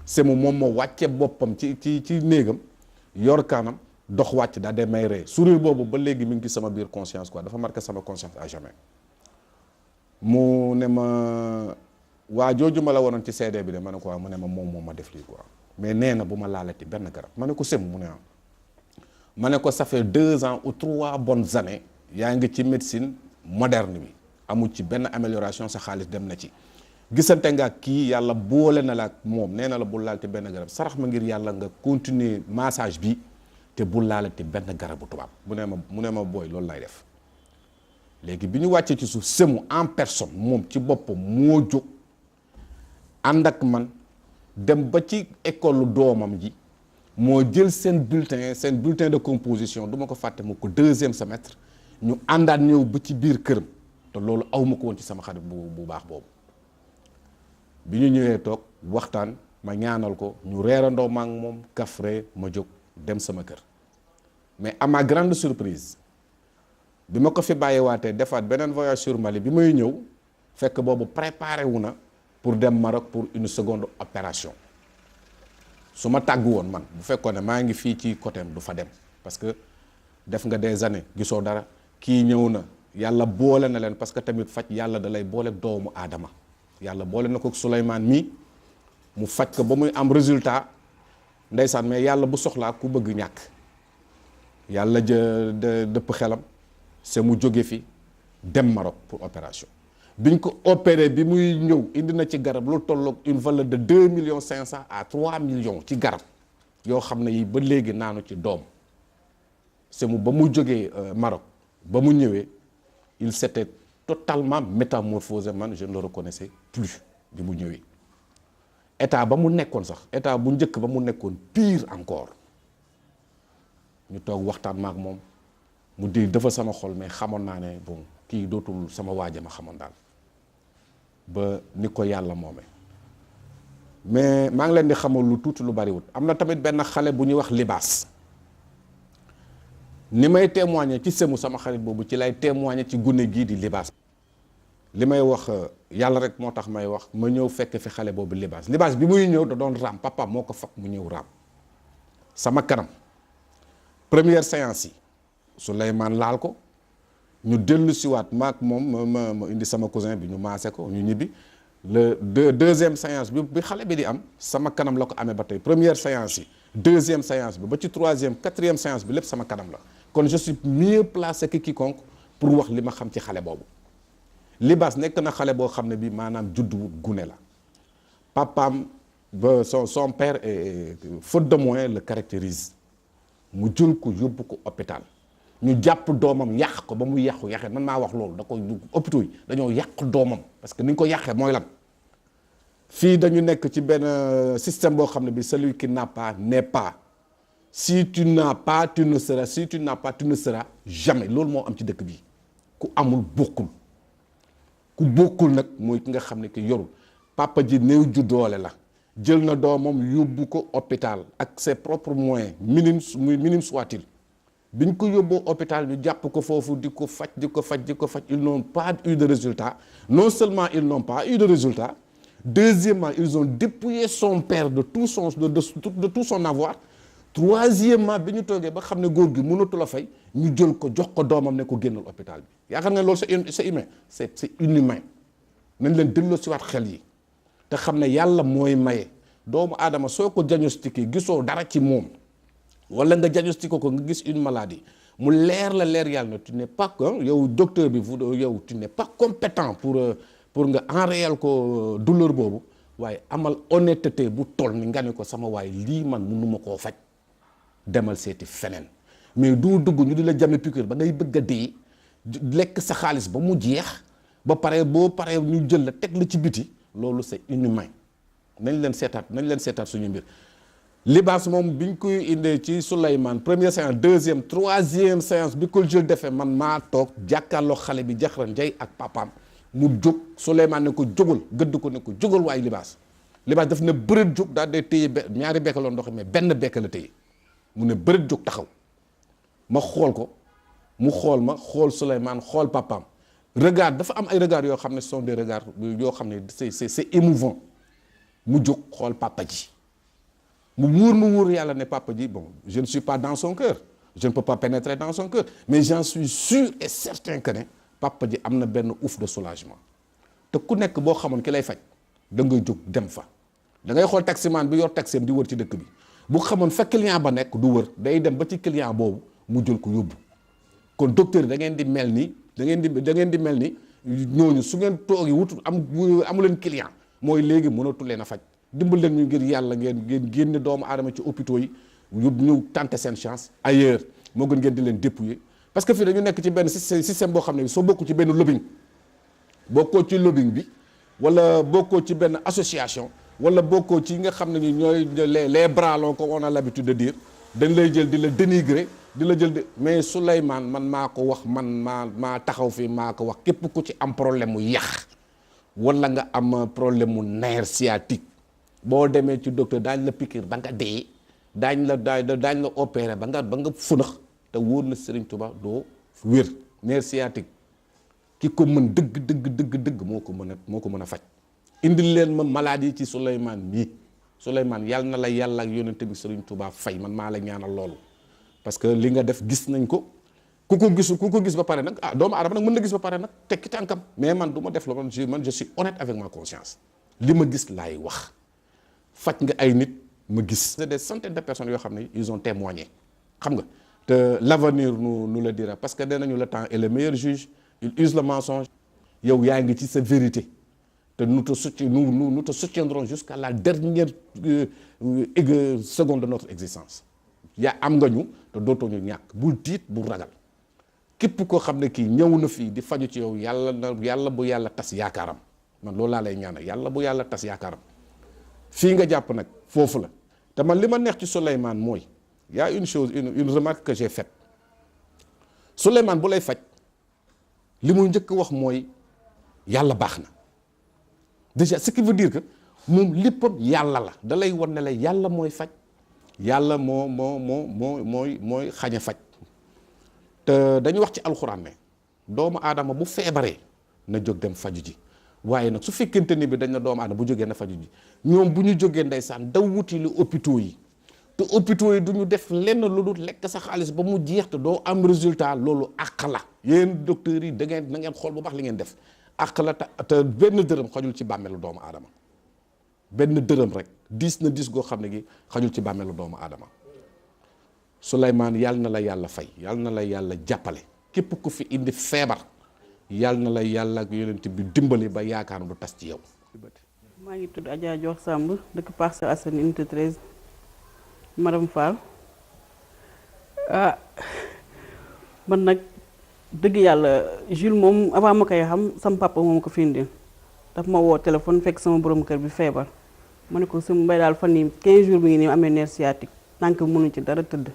Sémou moom moo wàcce boppam ci néegam yor kaanam dox wàcc daal de may ree sourire boobu ba léegi mi ngi ci sama biir conscience quoi dafa marqué sama conscience à jamais mu ne ma waa jooju ma la waroon ci CD bi de ma ne ko waaw mu ne ma moom ma def lii quoi mais nee na bu ma laalati benn garab ma ne ko Sémou mu ne am ma ne ko ça fait 2 ans ou 3 bonnes années yaa ngi ci médecine moderne bi amul ci benn amélioration sa xaalis dem na ci gisante nga ak kii yàlla boole na la ak moom nee na la bul laalati benn garab sarax ma ngir yàlla nga continuer massage bi te bul laalati benn garabu tubaab mu ne ma booy loolu lay def léegi bi ñu wàccee ci suuf Sémou en personne moom ci boppam moo jóg ànd ak man dem ba ci école doomam ji moo jël seen bulletin de composition du ma ko fàtte ma ko 2e semestre ñu àndaat ñëw ba ci biir këram te loolu aw ma ko woon ci sama xarit bu baax boobu bi ñu ñëwee toog waxtaan ma ñaanal ko ñu reerandoo ma ak moom kafre ma jóg dem sama kër mais à ma grande surprise bi ma ko fi bàyyiwaatee defaat beneen voyage sur Mali bi may ñëw fekk boobu préparé wu na pour dem Maroc pour une seconde opération su ma tàggu woon man bu fekkoon ne maa ngi fii ci côté du fa dem parce que def nga des années gisoo dara kii ñëw na yàlla boole na leen parce que tamit faj yàlla da lay boole doomu aadama yàlla boole na ko Souleymane mii mu faj ko ba muy am résultat ndeysaan mais yàlla bu soxlaa ku bëgg ñàkk yàlla dëpp xelam c'est mu jóge fi dem Maroc pour opération biñ ko opéré bi muy ñëw indi na ci garab lu tolloog une valeur de 2,5 millions à 3 millions ci garab yoo xam ne yi ba léegi naanu ci doom c'est mu ba mu jógee Maroc ba mu ñëwee il s'était totalement métamorphosé, man je ne le reconnaissais plus bi mu ñëwee état ba mu nekkoon sax état bu njëkk ba mu nekkoon pire encore ñu toog waxtaan maak moom mu di dafa sama xol mais xamoon naa ne bon kii dootul sama waaja ma xamoon daal ba ni ko yàlla moome mais maa ngi leen di xamal lu tuuti lu bariwut am na tamit benn xale bu ñuy wax libaas ni may témoigner ci semu sama xarit boobu ci lay témoigner ci gune gii di libaas li may wax yàlla rek moo tax may wax ma ñëw fekk fi xale boobu libaas bi muy ñëw da doon raam papa moo ko fab mu ñëw raam sama kanam première séance yi Souleymane laal ko ñu dellu siwaat maak moom ma indi sama cousin bi ñu maase ko ñu ñibbi deuxième séance bi xale bi di am sama kanam la ko amee ba tey première séance yi deuxième séance bi ba ci troisième quatrième séance bi lépp sama kanam la kon je suis mieux placé que quiconque pour wax li ma xam ci xale boobu libaas nekk na xale boo xam ne bi maanaam judduwut gune la papaam ba son père est faute de moyens le caractérise mu jël ko yóbbu ko hôpital ñu jàpp doomam yàq ko ba mu yàqee man maa wax loolu da ko hôpitaux yi dañoo yàq doomam parce que ni ñu ko yàqee mooy lan fii dañu nekk ci benn système boo xam ne bi celui qui n'a pas n'est pas si tu n'as pas tu ne seras si tu n'as pas tu ne seras jamais loolu moo am ci dëkk bi ku amul bokkul ku bokkul nag mooy ki nga xam ne ki yorul papa ji néew ju doole la jël na doomam yóbbu ko hôpital ak ses propres moyens minime soit-il biñ ko yóbboo hôpital ñu jàpp ko foofu di ko faj ils n'ont pas eu de résultat non seulement ils n'ont pas eu de résultat deuxièmement ils ont dépouillé son père de tout son avoir troisièmement bi ñu toogee ba xam ne góor gi mënatu la fay ñu jël ko jox ko doomam ne ko génnal hôpital bi yaakaar nga loolu c'est humain c'est inhumain nañ leen delloo si waat xel yi te xam ne yàlla mooy maye doomu aadama soo ko diagnostiqué gisoo dara ci moom wala nga diagnostiqué ko nga gis une maladie mu leer yàlla na tu n'es pas yow docteur bi yow tu n'es pas compétent pour nga enrayal ko douleur boobu waaye amal honnêteté bu toll ni nga ne ko sama waaye lii man mënuma koo faj demal seeti feneen mais du dugg ñu di la jame piqûre ba ngay bëgg a dee lekk sa xaalis ba mu jeex ba pare boo paree ñu jël la teg la ci biti loolu c'est inhumain nañ leen seetaat suñu mbir libaas moom biñ koy indee ci Souleymane première séance deuxième troisième séance bi ko jël defee man maa toog jàkkaarloo xale bi jaxaran jay ak papaam mu jóg Souleymane ne ko jógal gëdd ko ne ko jógal waaye libaas daf ne bërët jóg daal day téye ñaari bekk la ndox mais benn bekk la téye mu ne bërët jóg taxaw ma xool ko mu xool ma xool Souleymane xool papaam regard dafa am ay regards yoo xam ne ce sont des regards yoo xam ne c'est émouvant mu jóg xool papa ji mu wóor yàlla ne papa ji bon je ne suis pas dans son cœur je ne peux pas pénétrer dans son cœur mais j'en suis sûr et certain que ne papa ji am na benn ouf de soulagement te ku nekk boo xamoon ki lay faj da ngay jóg dem fa da ngay xool taximan bi yor taxi di wër ci dëkk bi bu xamoon fa client ba nekk du wër day dem ba ci client boobu mu jël ko yóbbu kon docteur yi da ngeen di mel ni da ngeen di mel ni ñooñu su ngeen toogi wut amu leen client mooy léegi mënatu leen a faj dimbal leen ñu ngir yàlla ngeen génne doomu aadama ci hôpitaux yi yóbbu ñu tenter seen chance ailleurs moo gën ngeen di leen dépouiller parce que fii dañu nekk ci benn système boo xam ne soo bokku ci benn lobbying bokkoo ci lobbying bi wala bokkoo ci benn association wala bokkoo ci nga xam ne ni ñooy les bras longs comme on a l'habitude de dire dañ lay jël di la dénigrer di la jël mais Souleymane man maa ko wax man maa taxaw fii maa ko wax képp ku ci am problème mu yax wala nga am problème mu nerf sciatique boo demee ci docteur daañ la piqûre ba nga dee daañ la opérer ba nga funax te wóor na Serigne Touba doo wér nerf sciatique ki ko mën dëgg moo ko mën a faj indil leen ma maladie ci Souleymane mii Souleymane yàlla na la yàlla ak yonente bi Serigne Touba fay man maa la ñaanal loolu parce que li nga def gis nañ ko ku ko gis ba pare nag doomu aadama nag mën na gis ba pare nag tekki tànkam mais man du ma def la man je suis honnête avec ma conscience li ma gis laay wax faj nga ay nit ma gis. c'est des centaines de personnes yoo xam ne ils ont témoigné xam nga te l'avenir nous le dira parce que nee nañu le temps est le meilleur juge il use le mensonge yow yaa ngi ci sa vérité te nous te soutiendrons jusqu'à la dernière seconde de notre existence yaa am nga ñu te dootoo ñu ñàkk bul tiit bul ragal képp koo xam ne kii ñëw na fii di faju ci yow yàlla bu yàlla tas yaakaaram man loolu laa lay ñaanal yàlla bu yàlla tas yaakaaram fii nga jàpp nag foofu la te man li ma neex ci Souleymane mooy y a une chose une remarque que j'ai faite Souleymane bu lay faj li muy njëkk wax mooy yàlla baax na déjà ce qui veut dire que moom léppam yàlla la da lay wan ne la yàlla mooy faj yàlla mooy xañe faj te dañu wax ci alxuraan ne doomu aadama bu feebaree na jóg dem faju ji waaye nag su fekkente ni bi dañ na doomu aadama bu jógee na faju ji ñoom bu ñu jógee ndeysaan daw wuti lu hôpitaux yi te hôpitaux yi du ñu def lenn lu dul lekk sa xaalis ba mu jeex te doo am résultat loolu àq la yéen docteurs yi da ngeen na ngeen xool bu baax li ngeen def àq la te benn dërëm xajul ci bàmmeelu doomu aadama benn dërëm rek diis na diis goo xam ne gi xajul ci bàmmeelu doomu aadama Souleymane yàlla na la yàlla fay yàlla na la yàlla jàppale képp ku fi indi feebar yàlla na la yàlla ak yonent bi dimbali ba yaakaar du tas ci yow. maa ngi tudd Adja Dior Samb dëkk Parcelles Assainies unité 13 madame Fall man nag dëgg yàlla Jules moom avant ma koy xam sama papa moom ko fi indi daf ma woo téléphone fekk sama borom kër bi feebar ma ne ko sama mbay daal fan yii 15 jours bi ngi nii amee nerf sciatique tànk mënu ci dara tëdd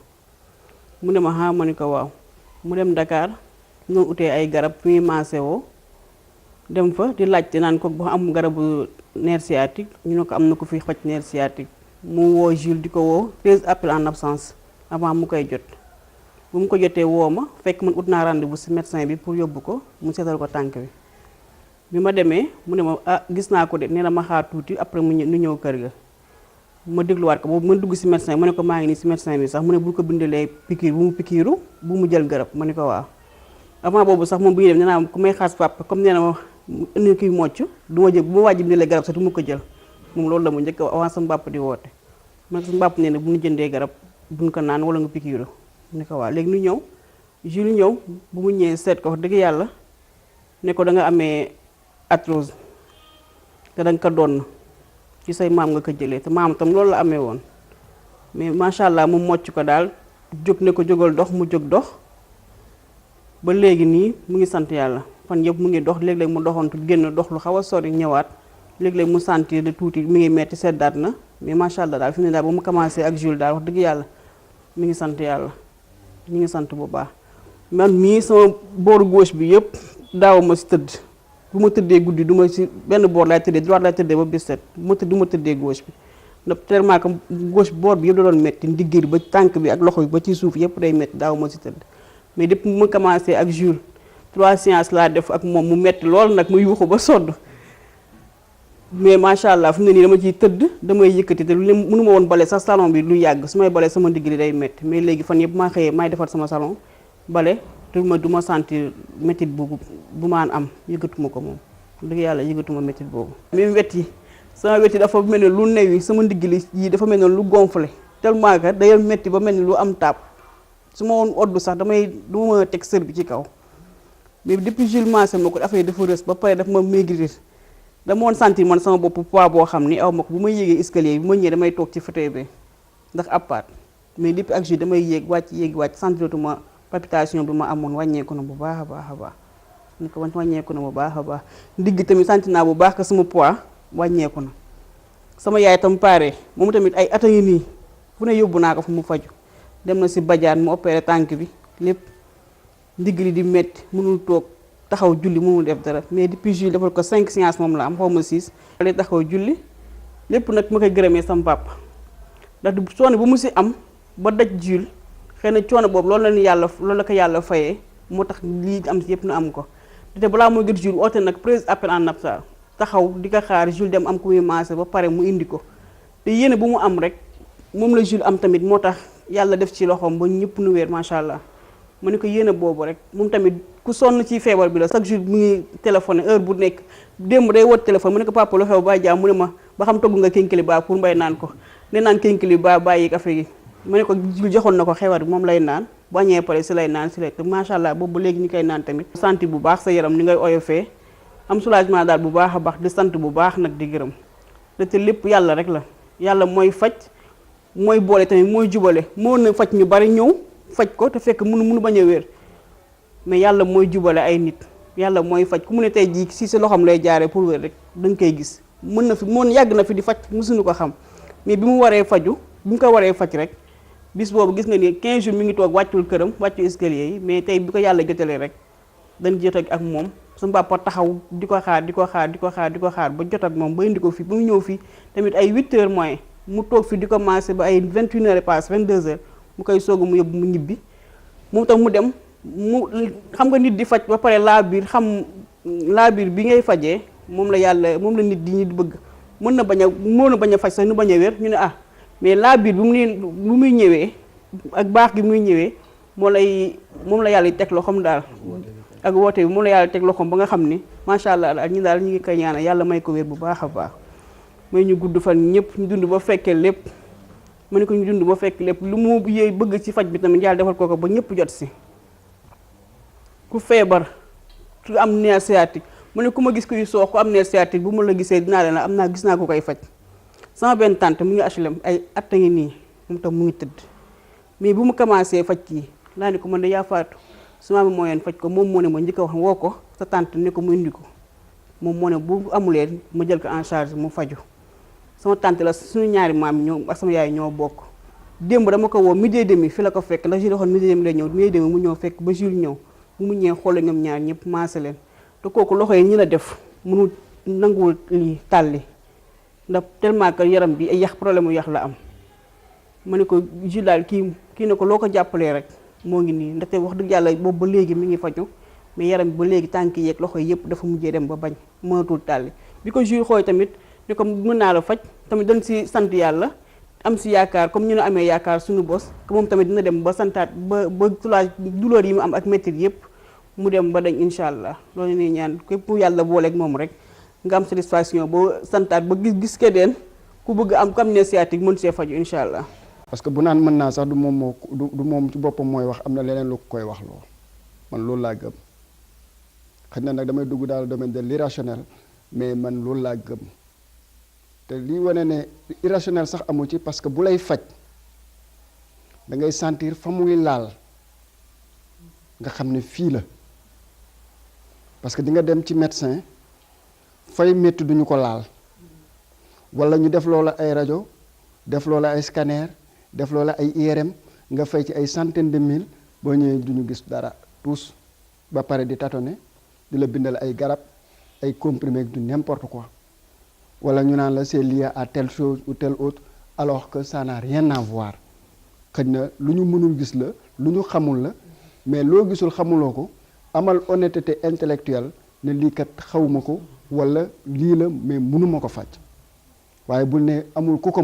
mu ne ma ma ne ko waaw mu dem Dakar ñoo utee ay garab fi muy maase woo dem fa di laajte naan ko ba am garabu nerf sciatique ñu ne ko am na ko fi faj nerf sciatique mu woo Jules di ko woo 13 appels en absence avant mu koy jot bu mu ko jotee woo ma fekk man ut naa rendez-vous ci médecin bi pour yóbbu ko mu seetal ko tànk bi ma demee mu ne ma gis naa ko de nee na ma xaar tuuti après mu ñëw kër ga ma dégluwaat ko boobu ma dugg ci médecin mu ne ko maa ngi nii ci médecin bi sax mu ne bu ko bindalee piqûre bu mu piqûru bu mu jël garab ma ne ko waaw avant boobu sax moom bu ñuy dem nee naa ku may xaas papa comme nee na ma indi kiy mocc du ma jël bu ma wàjji bindalee garab sax du ma ko jël moom loolu la mu njëkk avant sama papa di woote man sama papa nee na bu ñu jëndee garab duñ ko naan wala nga piqûru mu ne ko waaw léegi ñu ñëw Jules ñëw bu mu ñëwee seet ko wax dëgg yàlla ne ko da nga amee arthrose te da nga ko doon ci say maam nga ko jëlee te maam tam loolu la amee woon mais macha allah mu mocc ko daal jóg ne ko jógal dox mu jóg dox ba léegi nii mu ngi sant yàlla fan yëpp mu ngi dox léeg-léeg mu doxantu génn dox lu xaw a sori ñëwaat léeg-léeg mu sentir de tuuti mi ngi metti seddaat na mais macha allah daal fi mu ne daal ba mu commencé ak Jules daal wax dëgg yàlla mi ngi sant yàlla mi ngi sant bu baax. man mii sama booru gauche bi yëpp daaw ma si tëdd bu ma tëddee guddi du ma si benn boor laay tëddee droite laay tëddee ba bis set du ma tëddee gauche bi ndax tellement que gauche boor bi yëpp da doon métti ndigg ba tànk bi ak loxo bi ba ci suuf yëpp day métti daaw ma si tëdd mais depuis mu commencé ak Jules 3 séances laa def ak moom mu métti lool nag mu yuuxu ba sodd mais macha allah fi mu ne nii dama ciy tëdd damay yëkkati te lu mënu ma woon bale sax salon bi lu yàgg su may bale sama ndigg li day métti mais léegi fan yëpp maa xëyee maay defar sama salon bale du ma sentir métit boobu bu maan am yëgatuma ko moom dëgg yàlla yëgatuma métit boobu. même wet yi sama wet yi dafa mel ne lu new yi sama ndigg li yi dafa mel ne lu gonflé tellement que day métti ba mel ni lu am taab su ma woon oddu sax du ma teg sër bi ci kaw mais depuis Jules maase ma ko affaire yi dafa rës ba pare dafa ma maigrir dama woon sentir man sama bopp poids boo xam ni aw ma ko bu may yéegee escalier bi ma ñëwee damay toog ci fauteuil bi ndax appaat mais depuis ak Jules damay yéeg wàcc sentiratuma palpitation bi ma amoon wàññeeku na bu baax a baax a baax ni ko wàññeeku na bu baax a baax ndigg tamit sant naa bu baax que sama poids wàññeeku na sama yaay tam pare moom tamit ay at a ngi nii fu ne yóbbu naa ko fu mu faju dem na si bajaan mu opéré tànk bi lépp ndigg li di métti mënul toog taxaw julli mënul def dara mais depuis Jules defal ko 5 séances moom la am xaw ma 6 lay taxaw julli lépp nag ma koy gërëmee sama papa ndax sonn bu mu si am ba daj Jules xëy na coono boobu loolu la ko yàlla fayee moo tax lii am si yëpp na am ko te balaa muy gën Jules oote nag 13 appels en absence taxaw di ko xaar Jules dem am ku muy maase ba pare mu indi ko te yéene bu mu am rek moom la Jules am tamit moo tax yàlla def ci loxoom ba ñëpp nu wér macha allah ma ne ko yéene boobu rek moom tamit ku sonn ci feebar bi la chaque jour mu ngi téléphoné heure bu nekk démb day woote téléphone mu ne ko papa lu xew ba jaam mu ne ma ba xam togg nga kénkili baa pour mbay naan ko ne naan kénkili baa bàyyi café gi ma ne ko Jules joxoon na ko xewar bi moom lay naan bu añee pare si lay naan si lay te macha allah boobu ba léegi ñu koy naan tamit. santi bu baax sa yaram ni ngay oyofee am soulagement daal bu baax a baax di sant bu baax nag di gërëm te lépp yàlla rek la yàlla mooy faj mooy boole tamit mooy jubale moo na faj ñu bari ñëw faj ko te fekk mënu bañ a wér mais yàlla mooy jubale ay nit yàlla mooy faj ku mu ne tey jii si sa loxoom lay jaaree pour wér rek da nga koy gis mën na fi moom yàgg na fi di faj mësuñu ko xam mais bi mu waree faju bi mu ko waree faj rek bis boobu gis nga ni 15 jours mi ngi toog wàccul këram wàccu escalier yi mais tey bi ko yàlla jotalee rek dañ jot ak moom sama papa taxaw di ko xaar ba jot ak moom ba indi ko fii ba mu ñëw fii tamit ay 8 heures moins mu toog fi di commencé ba ay 21 heures et passe 22 heures mu koy soogu mu yóbbu mu ñibbi moom tam mu dem mu xam nga nit di faj ba pare laa biir bi ngay fajee moom la nit di bëgg mën na bañ a faj sax nu bañ a wér ñu ne mais laa biir bi mu muy ñëwee ak baax gi muy ñëwee moom la yàlla teg loxoom daal ak woote bi moom la yàlla teg loxoom ba nga xam ni macha allah daal ñu ngi koy ñaanal yàlla may ko wér bu baax a baax may ñu gudd fan ñëpp ñu dund ba fekkee lépp ma ne ko ñu dund ba fekk lépp lu mu bëgg ci faj bi tamit yàlla defal ko ba ñëpp jot si ku feebar ku am nerf sciatique mu ne ku ma gis kuy soox ku am nerf sciatique bu ma la gisee dinaa leen gis naa ko koy faj sama benn tante mu ngi HLM ay at a ngi nii moom tam mu ngi tëdd mais bu mu commencé faj kii laa ne ko man de yaa faatu su ma moo yeen faj ko moom moo ne ma njëkk a wax woo ko sa tante ne ko mu indi ko moom moo ne bu amulee ma jël ko en charge mu faju sama tante la suñu ñaari maam ñoo ak sama yaay ñoo bokk démb dama ko woo midi et demi fi la ko fekk ndax Jules waxoon midi et demi lay ñëw midi et demi mu ñëw fekk ba Jules ñëw bu mu ñëwee xool ñoom ñaar ñëpp maase leen te kooku loxo yi ñi la def mënul nanguwul lii tàlli ndax tellement que yaram bi ay yax problème mu yax la am ma ne ko Jules daal kii ne ko loo ko jàppalee rek moo ngi nii ndaxte wax dëgg yàlla boobu ba léegi mi ngi faju mais yaram bi ba léegi tànk yeeg loxo yi yëpp dafa mujjee dem ba bañ mënatul tàlli bi ko Jules xooy tamit ne ko mën naa la faj tamit dañ si sant yàlla am si yaakaar comme ñu ne amee yaakaar suñu bos que moom tamit dina dem ba santaat ba soulage douleur yi mu am ak métit yëpp mu dem ba dañ incha allah loolu ne ñaan képp yàlla booleeg moom rek nga am satisfaction ba santaat ba gis keneen ku bëgg am comme ne sciatique mën see faju incha allah. parce que bu naan mën naa sax du moom ci boppam mooy wax am na leneen lu koy wax lool man loolu laa gëm xëy na nag damay dugg dans le domaine de l'irrationnel mais man loolu laa gëm te lii wane ne irrationnel sax amu ci parce que bu lay faj da ngay sentir fa muy laal nga xam ne fii la parce que di nga dem ci médecin fay métti duñu ko laal wala ñu def loola ay rajo def loola ay scanner def loola ay IRM nga fay ci ay centaine de mille boo ñëwee duñu gis dara tous ba pare di tâtonner di la bindal ay garab ay comprimés du n'importe quoi wala ñu naan la c'est lié à telle chose ou telle autre alors que ça n'a rien à voir xëy na lu ñu mënul gis la lu ñu xamul la mais loo gisul xamuloo ko amal honnêteté intellectuelle ne lii kat xawma ko wala lii la mais mënuma ko faj waaye bul ne amul ku ko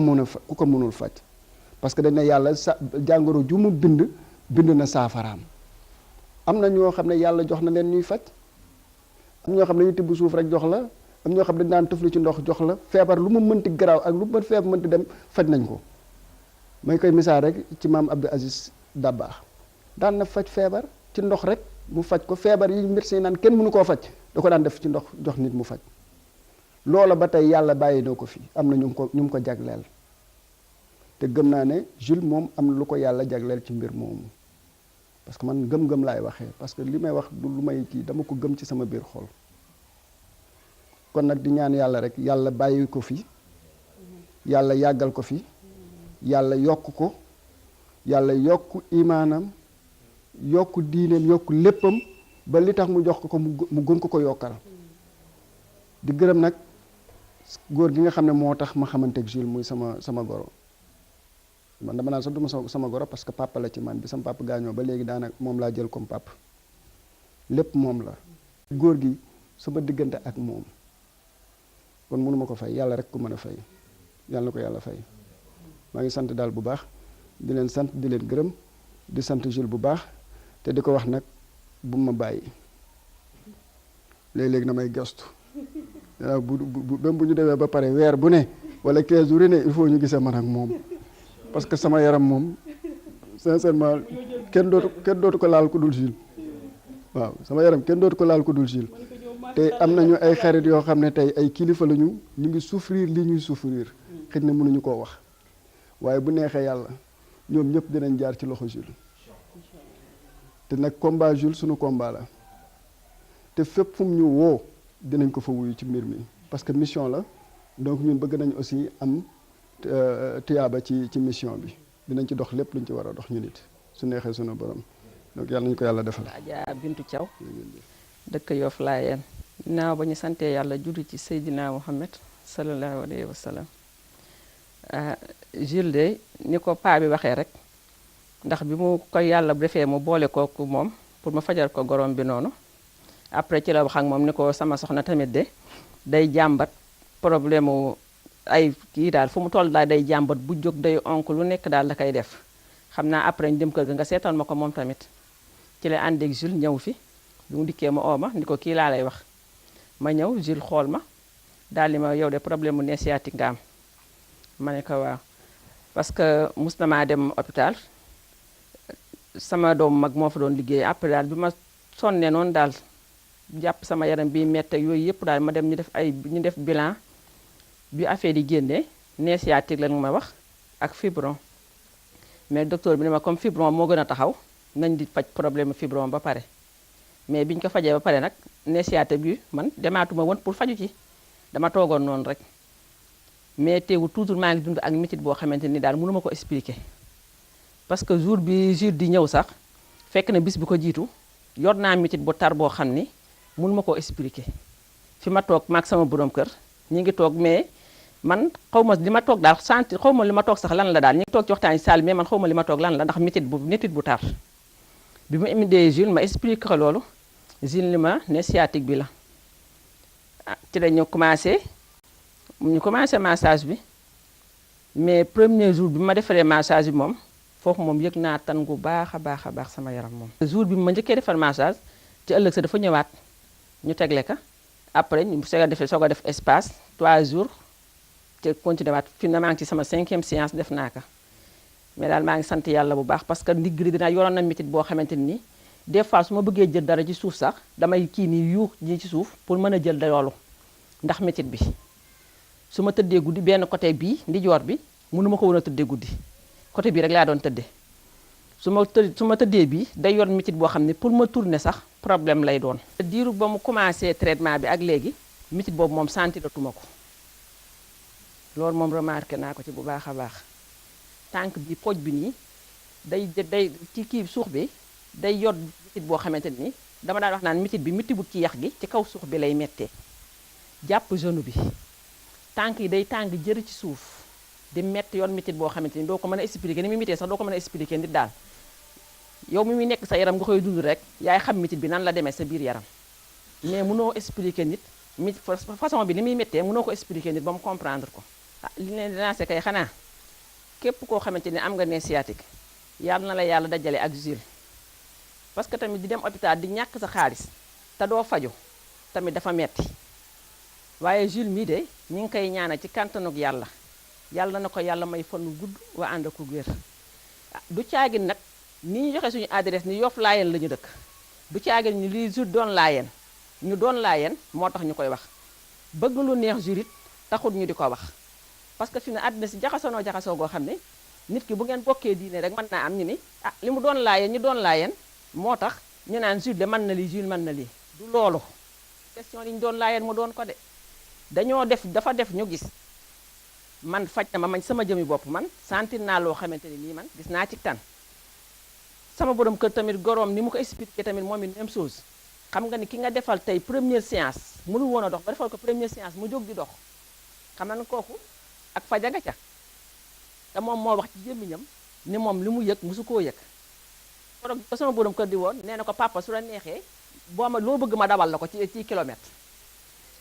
mënul faj parce que dañ ne yàlla jàngoro ju mu bind na saafaraam am na ñoo xam ne yàlla jox na leen ñuy faj am ñoo xam ne ñu tibb suuf rek jox la am ñoo xam ne dañ daan tëfli ci ndox jox la feebar lu mu mënti garaaw ak lu mu feebar mënti dem faj nañ ko may koy misaal rek ci maam Abdou Aziz Dabakh daan na faj feebar ci ndox rek mu faj ko feebar yi médecin yi naan kenn mënu koo faj da ko daan def ci ndox jox nit mu faj loola ba tey yàlla bàyyi na ko fi am na ñu mu ko jagleel te gëm naa ne Jules moom am na lu ko yàlla jagleel ci mbir moomu parce que man gëm-gëm laay waxee parce que li may wax du lu may kii dama ko gëm ci sama biir xol kon nag di ñaan yàlla rek yàlla bàyyi ko fi yàlla yàggal ko fi yàlla yokk ko yàlla yokk imaanam yokk diineem yokk léppam ba li tax mu jox ko mu gën ko yokkal di gërëm nag góor gi nga xam ne moo tax ma xamanteeg Jules muy sama goro man dama naan sax du ma sama goro parce que papa la ci man bi sama papa gaañoo ba léegi daanaka moom laa jël comme papa lépp moom la góor gi sama diggante ak moom kon mënuma ko fay yàlla rek ku mën a fay yàlla na ko yàlla fay maa ngi sant daal bu baax di leen sant di leen gërëm di sant Jules bu baax te di ko wax nag bu ma bàyyi léeg-léeg na may gestu même bu ñu demee ba pare weer bu ne wala 15 jours ne il faut ñu gisee man ak moom parce que sama yaram moom sincèrement kenn dootu ko laal ku dul Jules waaw sama yaram kenn dootu ko laal ku dul Jules te am nañu ay xarit yoo xam ne tey ay kilifa lañu ñu ngi souffrir li ñuy souffrir xëy na mënuñu koo wax waaye bu neexee yàlla ñoom ñëpp dinañ jaar ci loxo Jules te nag combat Jules sunu combat la te fépp fu mu ñu woo dinañ ko fa wuyu ci mbir mi parce que mission la donc ñun bëgg nañ aussi am tiyaaba ci mission bi dinañ ci dox lépp luñ ci war a dox ñu nit su neexee sunu borom donc yàlla nañu ko yàlla defal. Adja Bintu Thiaw dëkk Yoff Layeen naaw ba ñu santee yàlla julli ci Seydina Muhammad sallallahu alayhi wa sallam Jules de ni ko paa bi waxee rek ndax bi mu ko yàlla defee mu boole kooku moom pour ma fajal ko gorom bi noonu après ci la wax ak moom ni ko sama soxna tamit de day jàmbat problème mu ay kii daal fu mu toll daal day jàmbat bu jóg day onk lu nekk daal da koy def xam naa après ñu dem kër ga nga seetal ma ko moom tamit ci la ànd ak Jules ñëw fi bi mu dikkee ma oo ma ni ko kii laa lay wax ma ñëw Jules xool ma daal di ma yow de problème mu nerf sciatique nga am ma ne ko waaw parce que mus na maa dem hôpital sama doom mag moo fa doon liggéey après daal bi ma sonnee noonu daal jàpp sama yaram bi mette yooyu yëpp daal ma dem ñu def bilan bi affaire yi génnee nerf sciatique lañ ma wax ak fibron mais docteur bi ne ma comme fibron moo gën a taxaw nañ di faj problème fibron ba pare mais biñ ko fajee ba pare nag nerf sciatique bi man demaatuma woon pour faju ci dama toogoon noonu rek mais teewul toujours maa ngi dund ak métit boo xamante ni daal mënu ma ko expliquer parce que jour bi Jules di ñëw sax fekk na bis bi ko jiitu yor naa métit bu tar boo xam ni mënu ma koo expliquer fi ma toog maag sama borom kër ñi ngi toog mais man xaw ma li ma toog daal sentir xaw ma li ma toog sax lan la daal ñi ngi toog ci waxtaan ci salle mais man xaw ma li ma toog lan la ndax métit bu tar bi ma indee Jules ma expliqué ko loolu Jules li ma nerf sciatique bi la ci la ñu commencé massage bi mais premier jour bi ma defaree massage bi moom foofu moom yëg naa tan gu baax a baax sama yaram moom. jour bi ma njëkkee defar massage ci ëllëg sa dafa ñëwaat ñu tegle ka après ñu soog a def espace 3 jours te continué waat fi na maa ngi ci sama 5e séance def naa ka mais daal maa ngi sant yàlla bu baax parce que ndigg li dinaa yoroon na métit boo xamante ni des fois su ma bëggee jël dara ci suuf sax damay kii nii yuux ji ci suuf pour mën a jël loolu ndax métit bi su ma tëddee guddi benn côté bii ndijoor bi mënu ma ko woon a tëddee guddi côté bii rek laa doon tëddee su ma tëddee bii day yor métit boo xam ne pour ma tourner sax problème lay doon. diiru ba mu commencé traitement bi ak léegi métit boobu moom sentiratuma ko loolu moom remarqué naa ko ci bu baax a baax tànk bi pooj bi nii day ci kii suux bi day yor métit boo xamante ni dama daan wax naan métit bi métti wut ci yax gi ci kaw suux bi lay méttee jàpp genou bi tànk yi day tàng jër ci suuf di métti yoon métit boo xamante ni doo ko mën a expliquer ni muy méttee sax doo ko mën a expliquer nit daal yow mi muy nekk sa yaram nga koy dund rek yaay xam métit bi nan la demee sa biir yaram mais mënoo expliquer nit façon bi ni muy méttee mënoo ko expliquer nit ba mu comprendre ko. li leen di lancé kay xanaa képp koo xamante ni am nga nerf sciatique yàlla na la yàlla dajale ak Jules parce que tamit di dem hôpital di ñàkk sa xaalis te doo faju tamit dafa metti waaye Jules mii de ñu ngi koy ñaanal ci kàttanug yàlla na ko yàlla may fan wu gudd wa ànd ak wér du caagin nag ni ñu joxe suñu adresse ni Yoff Layeen la ñu dëkk du caagin ni lii Jules doon Layeen ñu doon Layeen moo tax ñu koy wax bëgg lu neex Jules it taxul ñu di ko wax parce que fi ne àddina si jaxasoo goo xam ne nit ki bu ngeen bokkee diine rek mën naa am ñu ni li mu doon Layeen ñu doon Layeen moo tax ñu naan Jules de mën na lii Jules mën na lii du loolu question yi ñu doon Layeen mu doon ko de dafa def ñu gis man faj na ma sama jëmi bopp man sentir naa loo xamante ni nii man gis naa ci tan sama borom kër tamit goroom ni mu ko expliqué tamit moom it même chose xam nga ni ki nga defal tey première séance mënul woon a dox ba defal ko première séance mu jóg di dox xam na kooku ak faja nga ca te moom moo wax ci jëmmiñam ni moom li mu yëg mosu koo yëg borom ko sama borom kër di woon nee na ko papa su la neexee boo ma loo bëgg ma dawal la ko ci kilomètre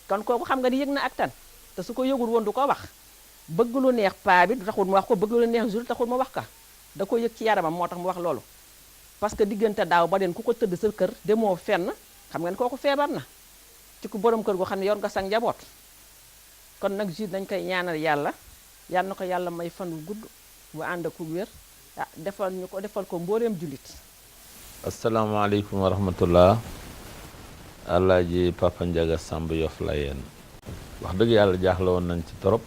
kon kooku xam nga ni yëg na ak tan te su ko yëgul woon du ko wax bëgg lu neex paa bi du taxul mu wax ko bëgg lu neex Jules taxul mu wax ka da ko yëg ci yaramam moo tax mu wax loolu parce que diggante daaw ba den ku ko tëdd sa kër demoo fenn xam nga ne kooku feebar na ci ku borom kër goo xam ne yor nga sang njaboot kon nag Jules dañ koy ñaanal yàlla na ko yàlla may fan wu gudd bu ànd ak ku wér defal ko mbooleem jullit. asalaamaaleykum wa rahmatullah. Alaaji Papa Ndiaga Samb Yoff Layeen. wax dëgg yàlla jaaxle woon nañ ci trop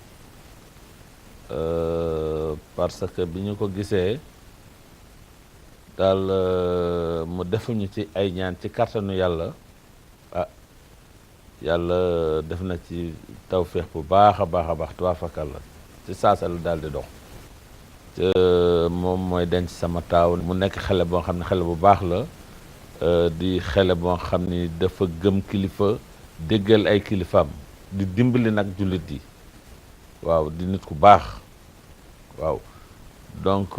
parce que bi ñu ko gisee daal mu defuñu ci ay ñaan ci kàttanu yàlla yàlla def na ci tawféex bu baax a baax tubaafakàlla ci saasal daal di dox te moom mooy denc sama taaw mu nekk xale boo xam ne xale bu baax la di xale boo xam ni dafa gëm kilifa déggal ay kilifaam di dimbali nag jullit yi waaw di nit ku baax waaw donc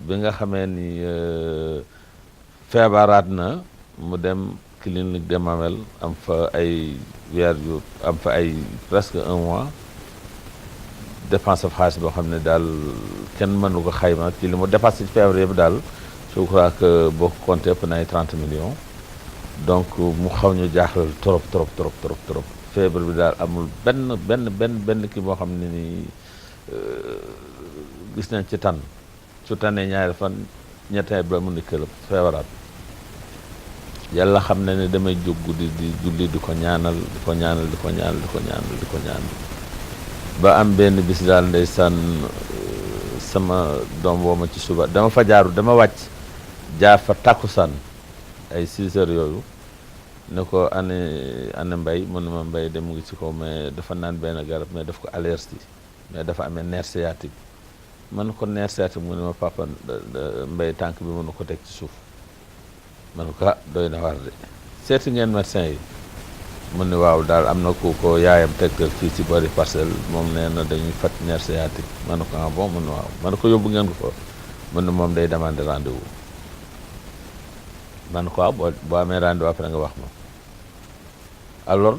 bi nga xamee ni feebaraat na mu dem clinique de Mamel am fa ay weer yu am fa ay presque 1 mois dépense xaalis boo xam ne daal kenn mënu ko xayma ci li mu dépassé ci feebar yëpp daal je crois que boo ko compté ëpp na ay 30 millions donc mu xaw ñu jaaxlal trop feebar bi daal amul benn kii boo xam ne nii gis nañ ci tan su tanee ñaari fan ñettee ba mu ni këlëb feebaraat yàlla xam na ne damay jóg guddi di julli di ko ñaanal ba am benn bis daal ndeysaan sama doom woo ma ci suba dama fa jaaru dama wàcc jaar fa takkusaan ay 6 heures yooyu ne ko ane mbay mu ne ma mbay de mu ngi ci kaw mais dafa naan benn garab mais daf ko allergie mais dafa amee nerf sciatique man ko nerf sciatique mu ne ma papa mbay tànk bi mënu ko teg ci suuf man ko doy na war de seeti ngeen médecin yi mu ne waaw daal am na ku ko yaayam tegtal fii ci bari parcelle moom nee na dañuy faj nerf sciatique man ko bon mu ne waaw man ko yóbbu ngeen ko fa mu ne moom day demander rendez-vous man ko boo amee rendez-vous après nga wax ma alors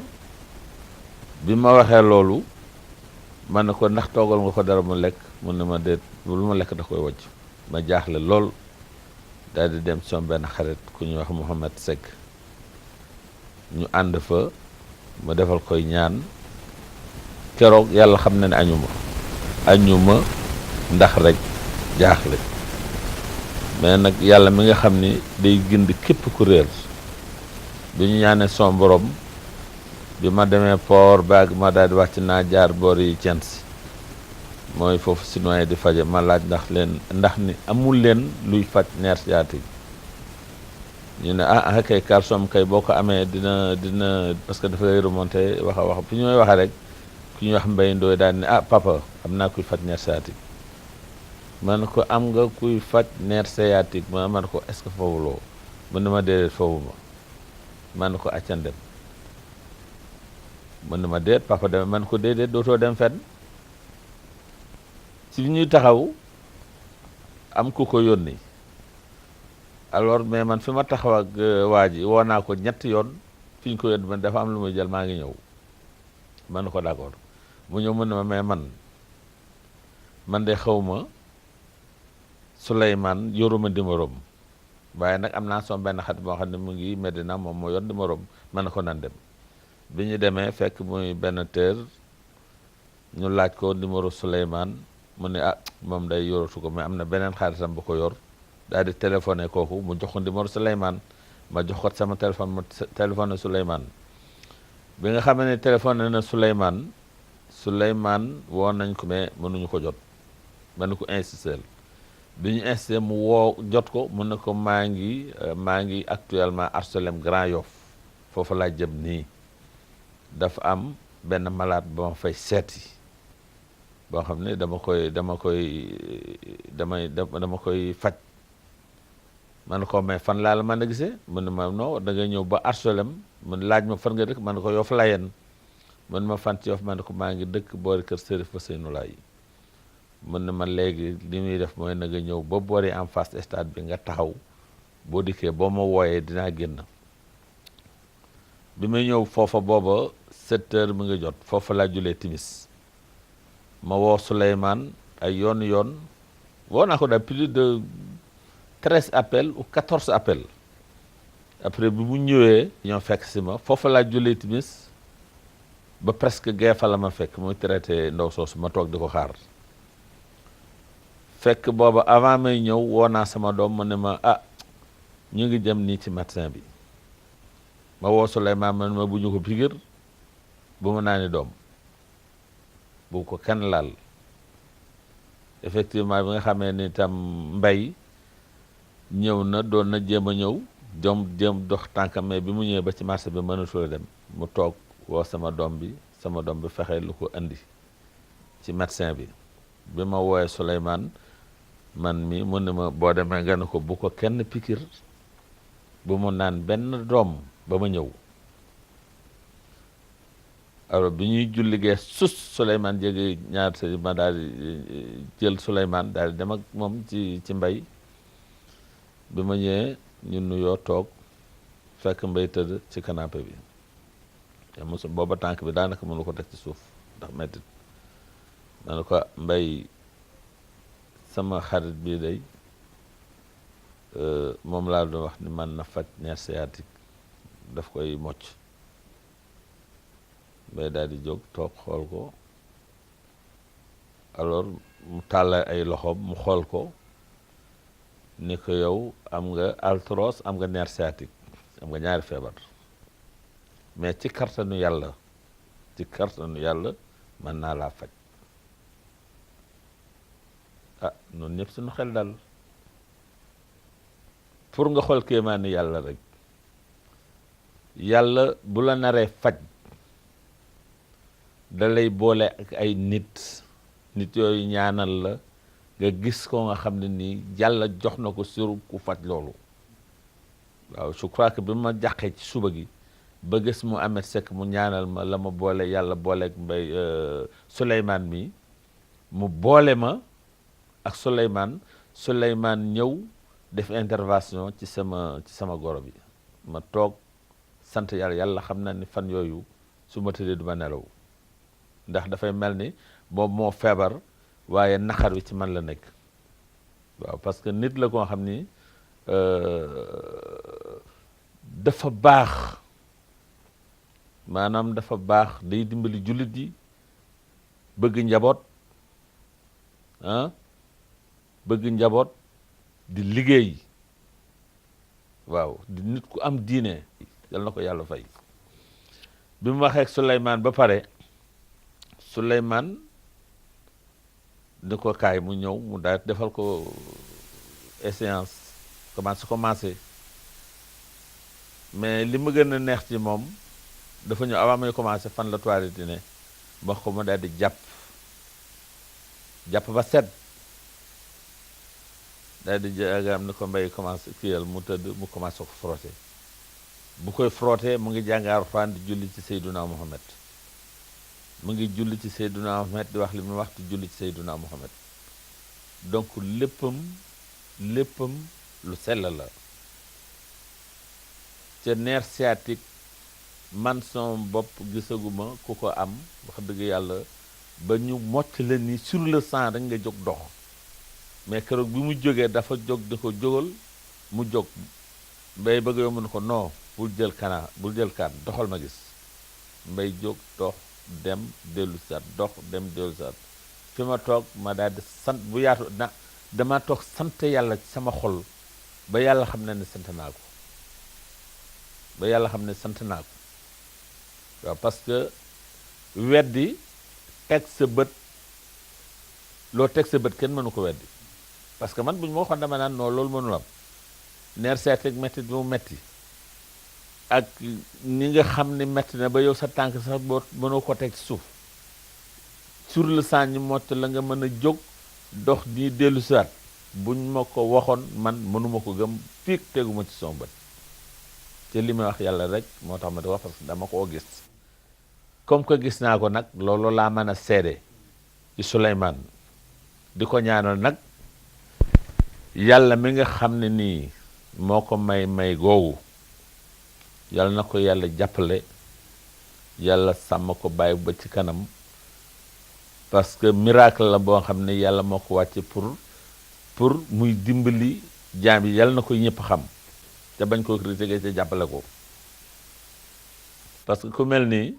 bi ma waxee loolu man ne ko ndax toogal nga ko dara mu lekk mu ne ma déet lu ma lekk da koy wàcc ma jaaxle lool daal di dem som benn xarit ku ñuy wax Mouhamed Seck ñu ànd fa ma defal koy ñaan keroog yàlla xam na ne añuma ndax rek jaaxle mais nag yàlla mi nga xam ni day gindi képp ku réer bi ñu ñaanee son borom bi ma demee port baag ma daal di wàcc naa jaar boor yi Thiès mooy foofu Sinoa di faje ma laaj ndax ni amul leen luy faj nerf sciatique ñu ne kay calcium kay boo ko amee dina parce que dafay remonté wax fi ñooy waxee rek ku ñuy wax Mbaye Ndoye daal ne papa am naa kuy faj nerf sciatique man ko am nga kuy faj nerf sciatique man ko est-ce que fawuloo mën na ma déedéet fawu ma man ko accan dem mën na ma déet papa dem man ko déedéet dootoo dem fenn ci ñuy taxaw am ku ko yónni alors mais man fi ma taxaw ak waa ji woo naa ko ñetti yoon fi ñu ko yónni man dafa am lu muy jël maa ngi ñëw man ko d'accord mu ñëw mën na ma mais man de xawma Souleymane yoruma numéro waaye nag am naa sama benn xarit boo xam ne mu ngi Medina moom moo yor numéro man ko nan dem bi ñu demee fekk muy benn teer ñu laaj ko numéro Souleymane mu ne moom day yoratu ko mais am na beneen xaritam bu ko yor daal di téléphoné kooku mu jox ko numéro Souleymane ma jox ko sama téléphone mu téléphoné Souleymane bi nga xam ne téléphoné na Souleymane woo nañ ko mais mënuñu ko jot ma ne ko insisté bi ñu insisté mu woo jot ko mu ne ko maa ngi actuellement Arcelem Grand Yoff foofu laa jëm nii dafa am benn malade ba ma fay seeti boo xam ne dama koy faj man ko mais fan laa la mën a gisee mu ne ma non da nga ñëw ba Arcelem mu laaj ma fan nga dëkk man ko Yoff Layeen mu ne ma fan ci Yoff man ko maa ngi dëkk boori kër Serif Ousseynou Laye mën na ma léegi li muy def mooy na nga ñëw ba boori en face stade bi nga taxaw boo dikkee boo ma wooyee dinaa génn bi may ñëw foofa booba 7 heures mi nga jot foofa laa julee timis ma woo Souleymane ay yoon woo naa ko daal plus de 13 appels ou 14 appels après bi mu ñëwee ñoo fekk si ma foofa laa julee timis ba presque geefa la ma fekk muy traité ndaw soosu ma toog di ko xaar fekk booba avant may ñëw woo naa sama doom mu ne ma ñu ngi jëm nii ci médecin bi ma woo Souleymane ma ne ma bu ñu ko pigir bu mu naani doom bu ko kenn laal effectivement bi nga xamee ni tam mbay ñëw na doon na jéem a ñëw jéem dox tànkam mais bi mu ñëwee ba ci marché bi mënatul dem mu toog woo sama doom bi fexe lu ko indi ci médecin bi bi ma woowee Souleymane man mi mu ne ma boo demee nga ne ko bu ko kenn pikir bu mu naan benn doom ba ma ñëw alors bi ñuy julli gee sus Souleymane jege ñaar sëriñ ma daal di jël Souleymane daal di dem ak moom ci mbay bi ma ñëwee ñu nuyoo toog fekk mbay tëdd ci canapé bi te mosu booba tànk bi daanaka mënu ko teg ci suuf ndax mettit ma ne ko mbay sama xarit bii day moom laa doon wax ni man na faj nerf sciatique daf koy mocc mbay daal di jóg toog xool ko alors mu tàllal ay loxoom mu xool ko ni ko yow am nga arthrose am nga nerf sciatique am nga ñaari feebar mais ci kartanu yàlla mën naa laa faj noonu ñëpp suñu xel dal pour nga xool kéemaani yàlla rek yàlla bu la naree faj da lay boole ak ay nit yooyu ñaanal la nga gis ko nga xam ne nii yàlla jox na ko sur ku faj loolu waaw je crois que bi ma jàqee ci suba gi ba gis mu Ahmed Seck mu ñaanal ma la ma boole yàlla booleeg mbay Souleymane mi mu boole ma ak Souleymane ñëw def intervention ci sama goro bi ma toog sant yàlla xam na ni fan yooyu su ma tëddee du ma nelaw ndax dafay mel ni boobu moo feebar waaye naqar wi ci man la nekk waaw parce que nit la koo xam ni dafa baax maanaam dafa baax day dimbali jullit yi bëgg njaboot di liggéey waaw di nit ku am diine yal na ko yàlla fay bi mu waxee ak Souleymane ba pare Souleymane ni ko kaay mu ñëw mu daal defal ko séance commencé mais li ma gën a neex ci moom dafa ñëw avant may commencé fan la toilette ne wax ko mu daal di jàpp ba set daal di jagaam ni ko mbay commencé kiyal mu tëdd mu commencé ko frotter bu koy frotter mu ngi jàng Alxuraan di julli ci Seyduna Muhammad mu ngi julli ci Seyduna Muhammad di wax li mu wax di julli ci Seyduna Muhammad donc léppam lu sell la ca nerf sciatique man sama bopp gisaguma ku ko am wax dëgg yàlla ba ñu mocc la ni sur le sang rek nga jóg dox mais keroog bi mu jógee dafa jóg di ko jógal mu jóg mbay bëgg yoo mun ko non bul jël kaan doxal ma gis mbay jóg dox dem dellu saat dox dem dellu saat fi ma toog ma daal di sant bu yaatu dama toog sant yàlla ci sama xol ba yàlla xam ne sant naa ko waaw parce que weddi teg sa bët loo teg sa bët kenn mënu ko weddi parce que man bu ñu ma waxoon dama naan non loolu mënul am nerf sciatique métti bi mu métti ak ni nga xam ni métti na ba yow sa tànk sax boo mënoo ko teg ci suuf sur le sang ñi mott la nga mën a jóg dox nii dellu saat buñ ma ko waxoon man mënuma ko gëm fii teguma ci son bët te li may wax yàlla rek moo tax ma di wax parce que dama koo gis comme que gis naa ko nag loolu laa mën a seede ci Souleymane di ko ñaanal nag yàlla mi nga xam ne nii moo ko may googu yàlla na ko yàlla jàppale yàlla sàmm ko bàyyi ba ci kanam parce que miracle la boo xam ne yàlla moo ko wàcce pour muy dimbali jaam yi yàlla na ko ñëpp xam te bañ ko critiquer te jàppale ko parce que ku mel nii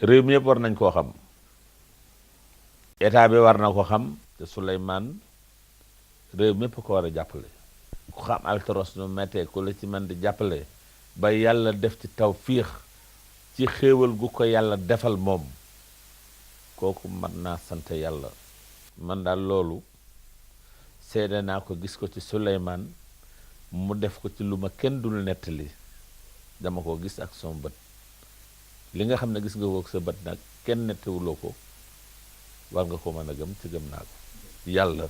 réew mi yëpp war nañ koo xam état bi war na ko xam te Souleymane réew mépp ko war a jàppale ku xam Altros nu méttee ku la ci mën di jàppale ba yàlla def ci tawfiix ci xéewal gu ko yàlla defal moom kooku mat naa sant yàlla man daal loolu seede naa ko gis ko ci Souleymane mu def ko ci lu ma kenn dul nettali dama ko gis ak son bët li nga xam ne gis nga ko ak sa bët nag kenn nettewuloo ko war nga ko mën a gëm ci gëm naa ko yàlla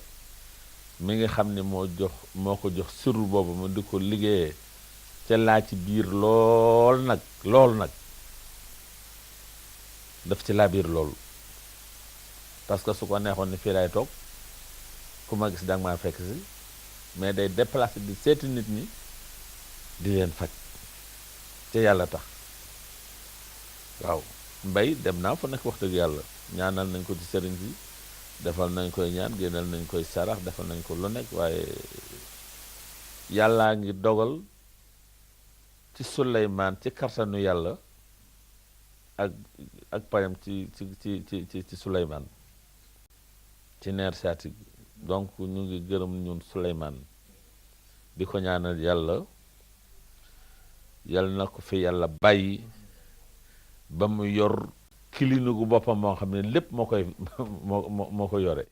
mi nga xam ne moo ko jox sirru boobu mu di ko liggéeyee ca laa ci biir lool nag daf ci laa biir loolu parce que su ko neexoon ni fii laay toog ku ma gis danga maa fekk si mais day déplacer di seeti nit ñi di leen faj ca yàlla tax waaw mbay dem naa fa nekk wax dëgg yàlla ñaanal nañ ko ci sëriñ si defal nañ koy ñaan génnal nañ koy sarax defal nañ ko lu nekk waaye yàllaa ngi dogal ci Souleymane ci kartanu yàlla ak payam ci Souleymane ci neer saati donc ñu ngi gërëm ñun Souleymane di ko ñaanal yàlla na ko fi yàlla bàyyi ba mu yor clinique boppam moo xam ne lépp moo ko yore.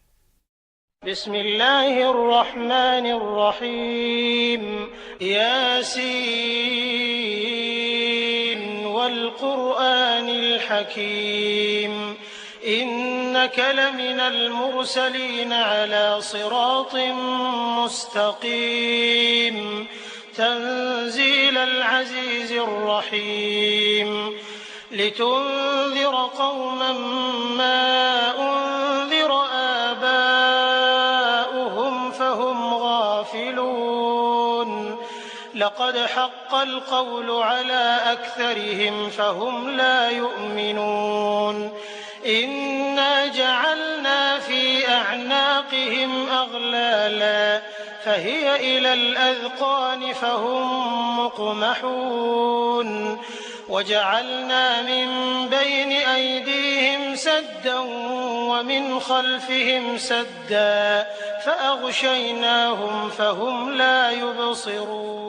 bismillahi rrahmani rrahim yasin wal qur'anil hakim innaka laminal mursalin ala siratin mustaqim tanzilal azizir rahim لتنذر قوما ما أنذر آباؤهم فهم غافلون لقد حق القول على أكثرهم فهم لا يؤمنون إنا جعلنا في أعناقهم أغلالا فهي إلى الأذقان فهم مقمحون وجعلنا من بين أيديهم سدا ومن خلفهم سدا فأغشيناهم فهم لا يبصرون